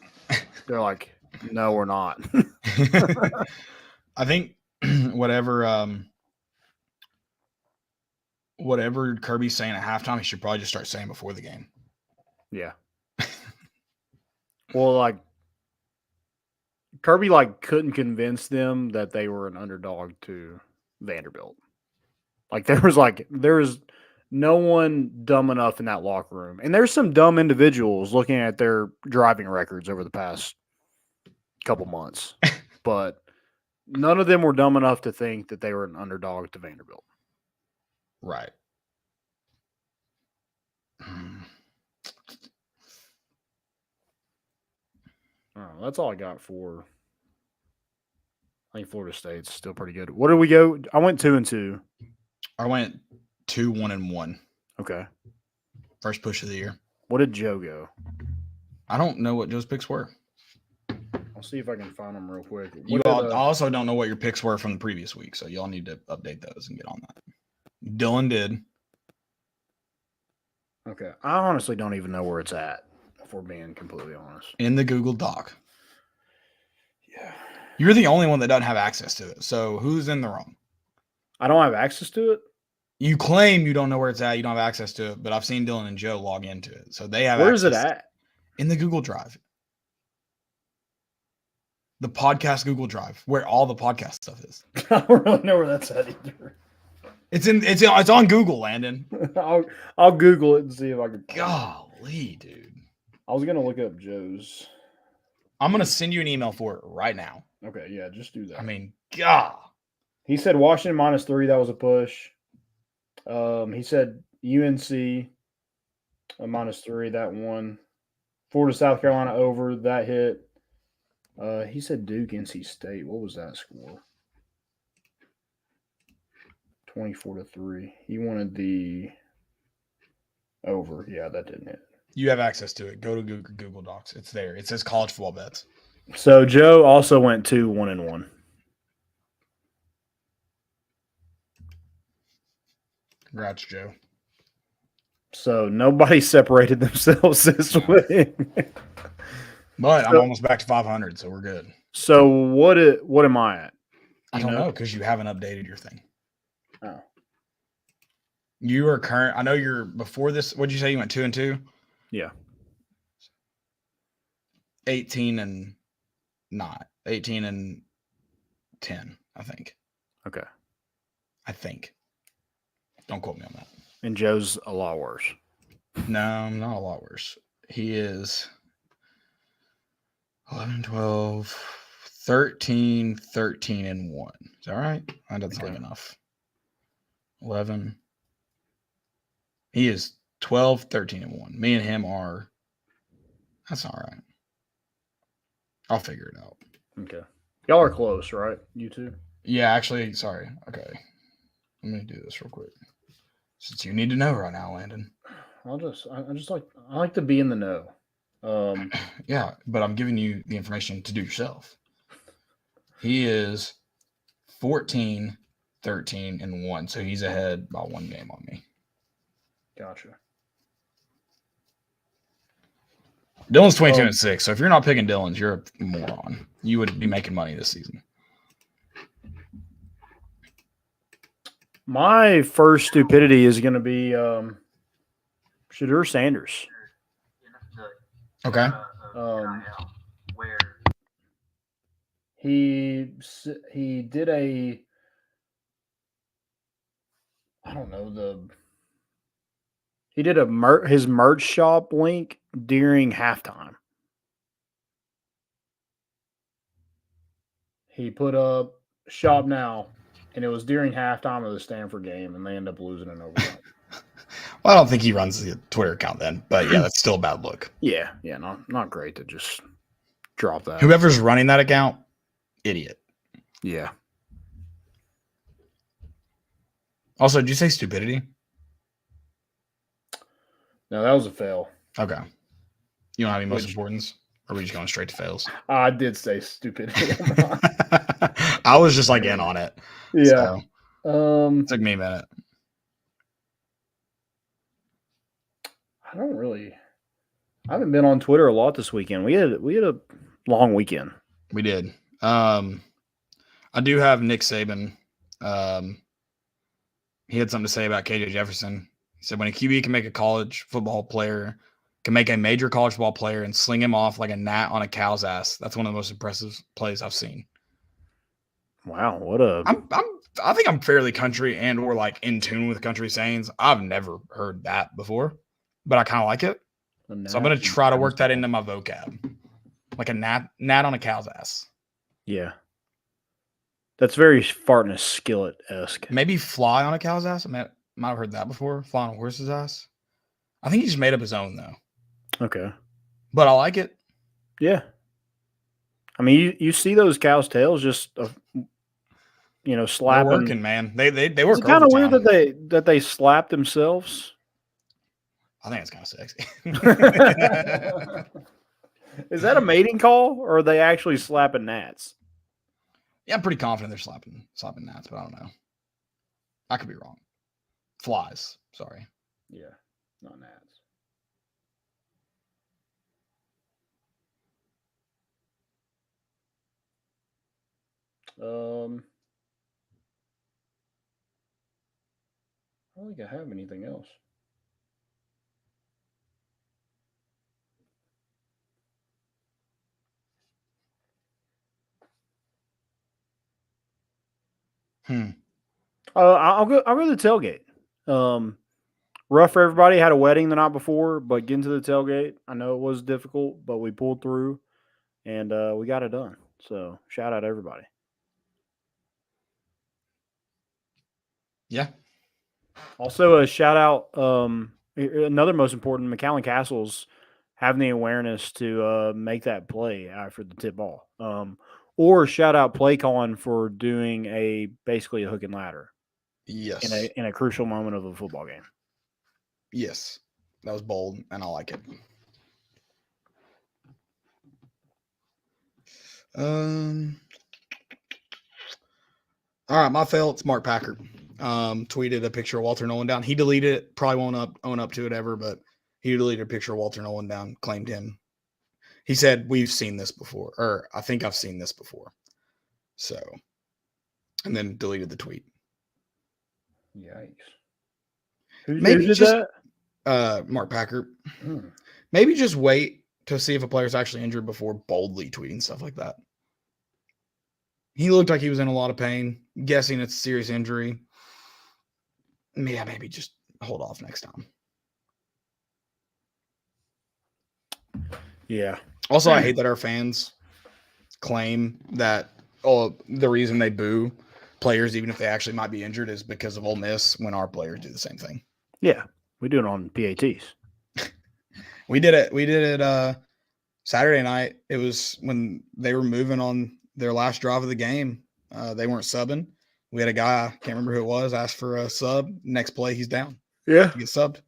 They're like, no, we're not. I think whatever Kirby's saying at halftime, he should probably just start saying before the game. Yeah. Well, like Kirby couldn't convince them that they were an underdog to Vanderbilt. Like there was no one dumb enough in that locker room. And there's some dumb individuals looking at their driving records over the past couple months. But none of them were dumb enough to think that they were an underdog to Vanderbilt. Right. That's all I got for. I think Florida State's still pretty good. What did we go? I went 2-2. I went 2-1-1. Okay. First push of the year. What did Joe go? I don't know what Joe's picks were. I'll see if I can find them real quick. I also don't know what your picks were from the previous week, so y'all need to update those and get on that. Dylan did. Okay. I honestly don't even know where it's at, if we're being completely honest. In the Google Doc. Yeah. You're the only one that doesn't have access to it. So who's in the wrong? I don't have access to it? You claim you don't know where it's at. You don't have access to it, but I've seen Dylan and Joe log into it. So they have Where access. is it at? In the Google Drive. The podcast Google Drive, where all the podcast stuff is. I don't really know where that's at either. It's on Google, Landon. I'll Google it and see if I can. Golly, dude. I was gonna look up Joe's. I'm gonna send you an email for it right now. Okay, yeah, just do that. I mean, God. He said Washington -3. That was a push. He said UNC -3. That one. Florida, South Carolina over. That hit. He said Duke, NC State. What was that score? 24-3. He wanted the over. Yeah, that didn't hit. You have access to it. Go to Google Docs. It's there. It says college football bets. So Joe also went 2-1-1. Congrats, Joe. So nobody separated themselves this week. But I'm almost back to 500, so we're good. So what am I at? I don't know because you haven't updated your thing. Oh. You are current. I know you're before this. What did you say? You went 2-2? Yeah. 18-9. 18-10, I think. Okay. I think. Don't quote me on that. And Joe's a lot worse. No, not a lot worse. He is 11, 12, 13, 13-1. Is that right? That doesn't look enough. 11. He is 12, 13-1. Me and him are. That's all right. I'll figure it out. Okay. Y'all are close, right? You two? Yeah, actually, sorry. Okay. Let me do this real quick. Since you need to know right now, Landon. I like to be in the know. Yeah, but I'm giving you the information to do yourself. He is 14, 13-1, so he's ahead by one game on me. Gotcha. Dylan's 22-6, so if you're not picking Dylan's, you're a moron. You would be making money this season. My first stupidity is going to be Shedeur Sanders. Okay. He did a, I don't know, he did his merch shop link during halftime. He put up shop now, and it was during halftime of the Stanford game, and they end up losing in overtime. Well, I don't think he runs the Twitter account then, but yeah, that's still a bad look. Yeah, not great to just drop that. Whoever's running that account, idiot. Yeah. Also, did you say stupidity? No, that was a fail. Okay. You don't have any most importance? Or are we just going straight to fails? I did say stupidity. I was just like in on it. Yeah. So, it took me a minute. I haven't been on Twitter a lot this weekend. We had a long weekend. We did. I do have Nick Saban. He had something to say about KJ Jefferson. He said when a QB can make a college football player, can make a major college football player and sling him off like a gnat on a cow's ass, that's one of the most impressive plays I've seen. Wow, I think I'm fairly country and or like in tune with country sayings. I've never heard that before, but I kind of like it. So I'm going to try to work that into my vocab. Like a gnat on a cow's ass. Yeah. That's very fart in a skillet-esque. Maybe fly on a cow's ass. I might have heard that before. Fly on a horse's ass. I think he just made up his own, though. Okay. But I like it. Yeah. I mean, you see those cows' tails just, slapping. They're working, man. They work. It's kind of weird that they slap themselves. I think it's kind of sexy. Is that a mating call, or are they actually slapping gnats? Yeah, I'm pretty confident they're slapping gnats, but I don't know. I could be wrong. Flies. Sorry. Yeah, not gnats. I don't think I have anything else. I'll go to the tailgate. Rough for everybody. Had a wedding the night before, but getting to the tailgate, I know it was difficult, but we pulled through, and we got it done. So shout out to everybody. Yeah. Also, a shout out. Another most important, McAllen Castle's having the awareness to make that play after the tip ball. Or shout out PlayCon for doing basically a hook and ladder. Yes. In a crucial moment of a football game. Yes. That was bold, and I like it. All right, my fail. It's Mark Packard. Tweeted a picture of Walter Nolan down. He deleted it. Probably won't own up to it ever, but he deleted a picture of Walter Nolan down, claimed him. He said, we've seen this before, or I think I've seen this before. So, and then deleted the tweet. Yikes. Maybe just Mark Packard. Maybe just wait to see if a player's actually injured before boldly tweeting stuff like that. He looked like he was in a lot of pain. Guessing it's a serious injury. Yeah, maybe just hold off next time. Yeah. Also, I hate that our fans claim that the reason they boo players, even if they actually might be injured, is because of Ole Miss when our players do the same thing. Yeah, we do it on PATs. We did it Saturday night. It was when they were moving on their last drive of the game. They weren't subbing. We had a guy, I can't remember who it was, asked for a sub. Next play, he's down. Yeah. He gets subbed.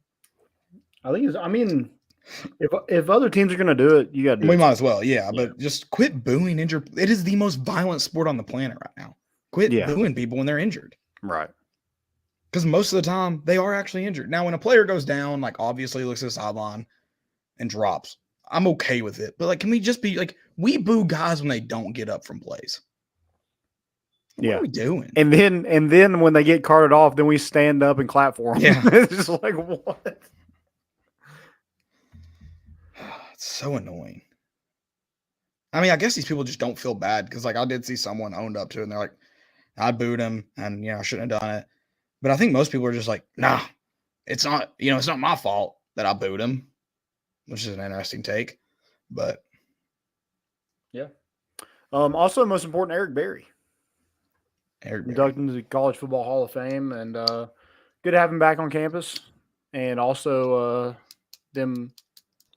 If other teams are going to do it, you got to do it. We might as well, yeah. But just quit booing injured. It is the most violent sport on the planet right now. Quit booing people when they're injured. Right. Because most of the time, they are actually injured. Now, when a player goes down, like, obviously looks at the sideline and drops, I'm okay with it. But, like, can we just be, like, we boo guys when they don't get up from plays. What are we doing? And then when they get carted off, then we stand up and clap for them. Yeah. It's just like, what? It's so annoying. I mean, I guess these people just don't feel bad because, like, I did see someone owned up to it, and they're like, I booed him, and, I shouldn't have done it. But I think most people are just like, nah, it's not, it's not my fault that I booed him, which is an interesting take. But yeah. Also, most important, Eric Berry. Inducted into the College Football Hall of Fame, and good to have him back on campus. And also them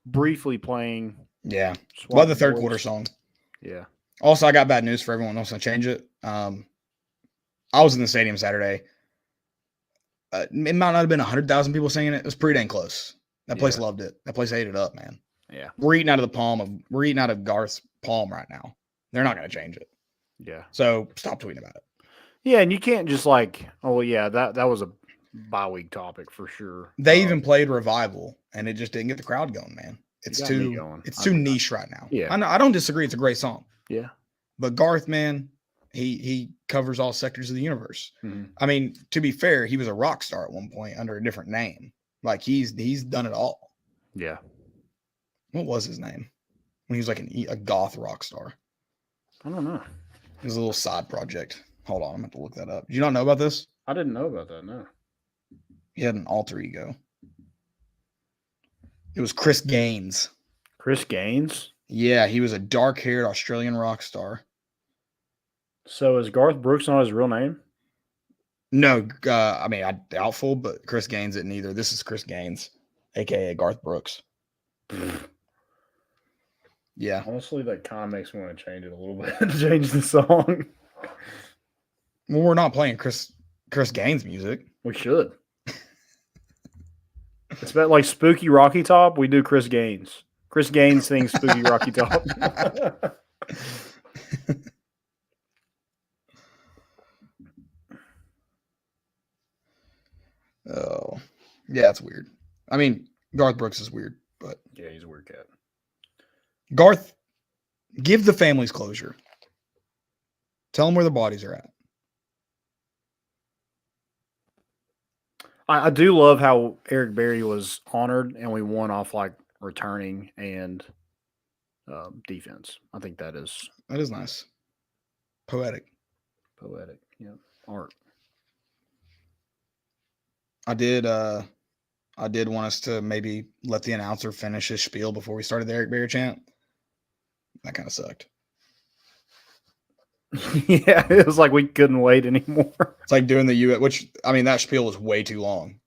briefly playing. Yeah. Love the third Boys. quarter song. Yeah. Also, I got bad news for everyone else to change it. I was in the stadium Saturday. It might not have been 100,000 people singing it. It was pretty dang close. That place loved it. That place ate it up, man. Yeah. We're eating out of Garth's palm right now. They're not going to change it. Yeah. So stop tweeting about it. Yeah, and you can't just like, oh yeah, that was a bye-week topic for sure. They even played Revival, and it just didn't get the crowd going, man. It's too niche right now. Yeah. I don't disagree. It's a great song. Yeah. But Garth, man, he covers all sectors of the universe. Mm-hmm. I mean, to be fair, he was a rock star at one point under a different name. Like he's done it all. Yeah. What was his name? When he was like a goth rock star. I don't know. It was a little side project. Hold on, I'm going to look that up. Did you not know about this? I didn't know about that, no. He had an alter ego. It was Chris Gaines. Chris Gaines? Yeah, he was a dark-haired Australian rock star. So is Garth Brooks not his real name? No, I doubtful, but Chris Gaines isn't either. This is Chris Gaines, a.k.a. Garth Brooks. Yeah. Honestly, that kind of makes me want to change it a little bit to change the song. Well, we're not playing Chris Gaines music. We should. It's about like Spooky Rocky Top. We do Chris Gaines. Chris Gaines sings Spooky Rocky Top. Oh, yeah, it's weird. I mean, Garth Brooks is weird, but yeah, he's a weird cat. Garth, give the families closure. Tell them where the bodies are at. I do love how Eric Berry was honored, and we won off like returning and defense. I think that is nice, poetic. Yeah, art. I did want us to maybe let the announcer finish his spiel before we started the Eric Berry chant. That kind of sucked. Yeah, it was like we couldn't wait anymore. It's like doing the U.S., which, I mean, that spiel was way too long.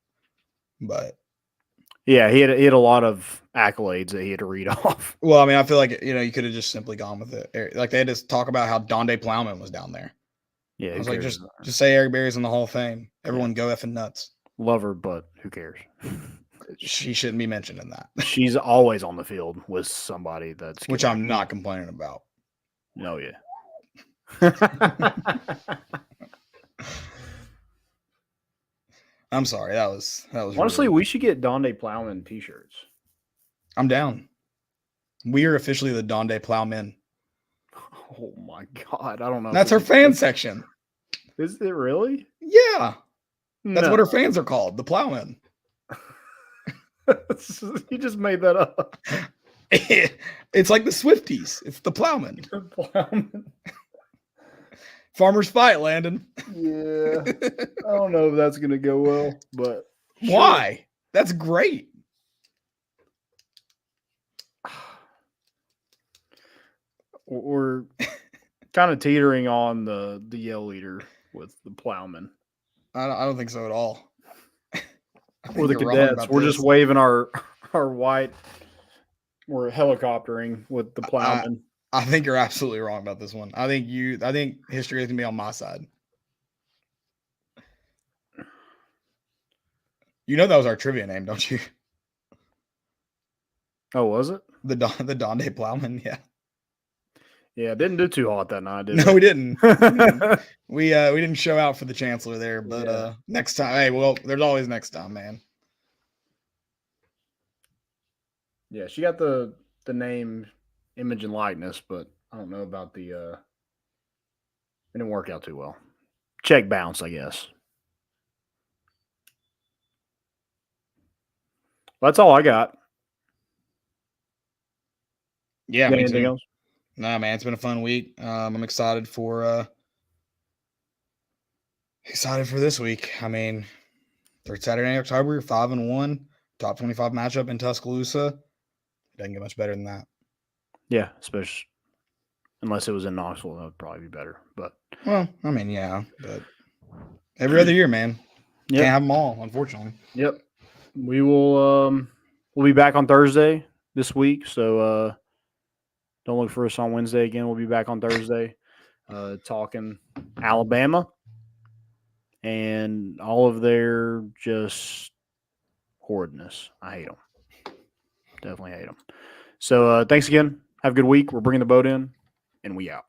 But yeah, he had a lot of accolades that he had to read off. Well, I mean, I feel like, you could have just simply gone with it. Like, they had to talk about how Donde Plowman was down there. Yeah, I was like, just say Eric Berry's in the Hall of Fame. Everyone go effing nuts. Love her, but who cares? She shouldn't be mentioned in that. She's always on the field with somebody that's... Which I'm not complaining about. No, yeah. I'm sorry. That was honestly, we should get Donde Plowman t-shirts. I'm down. We are officially the Donde Plowmen. Oh my god, I don't know. That's our fan section. Is it really? Yeah. That's what our fans are called, the Plowmen. You just made that up. It's like the Swifties. It's the Plowmen. The Plowmen. Farmers fight, Landon. Yeah. I don't know if that's going to go well, but... Why? Sure. That's great. We're kind of teetering on the yell leader with the Plowmen. I don't think so at all. Or the cadets. We're just waving our white... We're helicoptering with the Plowmen. I think you're absolutely wrong about this one. I think history is gonna be on my side. You know that was our trivia name, don't you? Oh, was it? The Donde Plowman, yeah. Yeah, didn't do too hot that night, did we? No, we didn't. we didn't show out for the chancellor there, but next time, hey, well, there's always next time, man. Yeah, she got the name, image, and likeness, but I don't know about the it didn't work out too well. Check bounce, I guess. That's all I got. Yeah, anything else? Nah, man, it's been a fun week. I'm excited for this week. I mean, third Saturday in October, 5-1, top 25 matchup in Tuscaloosa. Doesn't get much better than that. Yeah, especially unless it was in Knoxville, that would probably be better. But well, I mean, yeah, but every other year, man, yep. can't have them all, unfortunately. Yep, we will. We'll be back on Thursday this week, so don't look for us on Wednesday again. We'll be back on Thursday, talking Alabama and all of their just horridness. I hate them. Definitely hate them. So thanks again. Have a good week. We're bringing the boat in, and we out.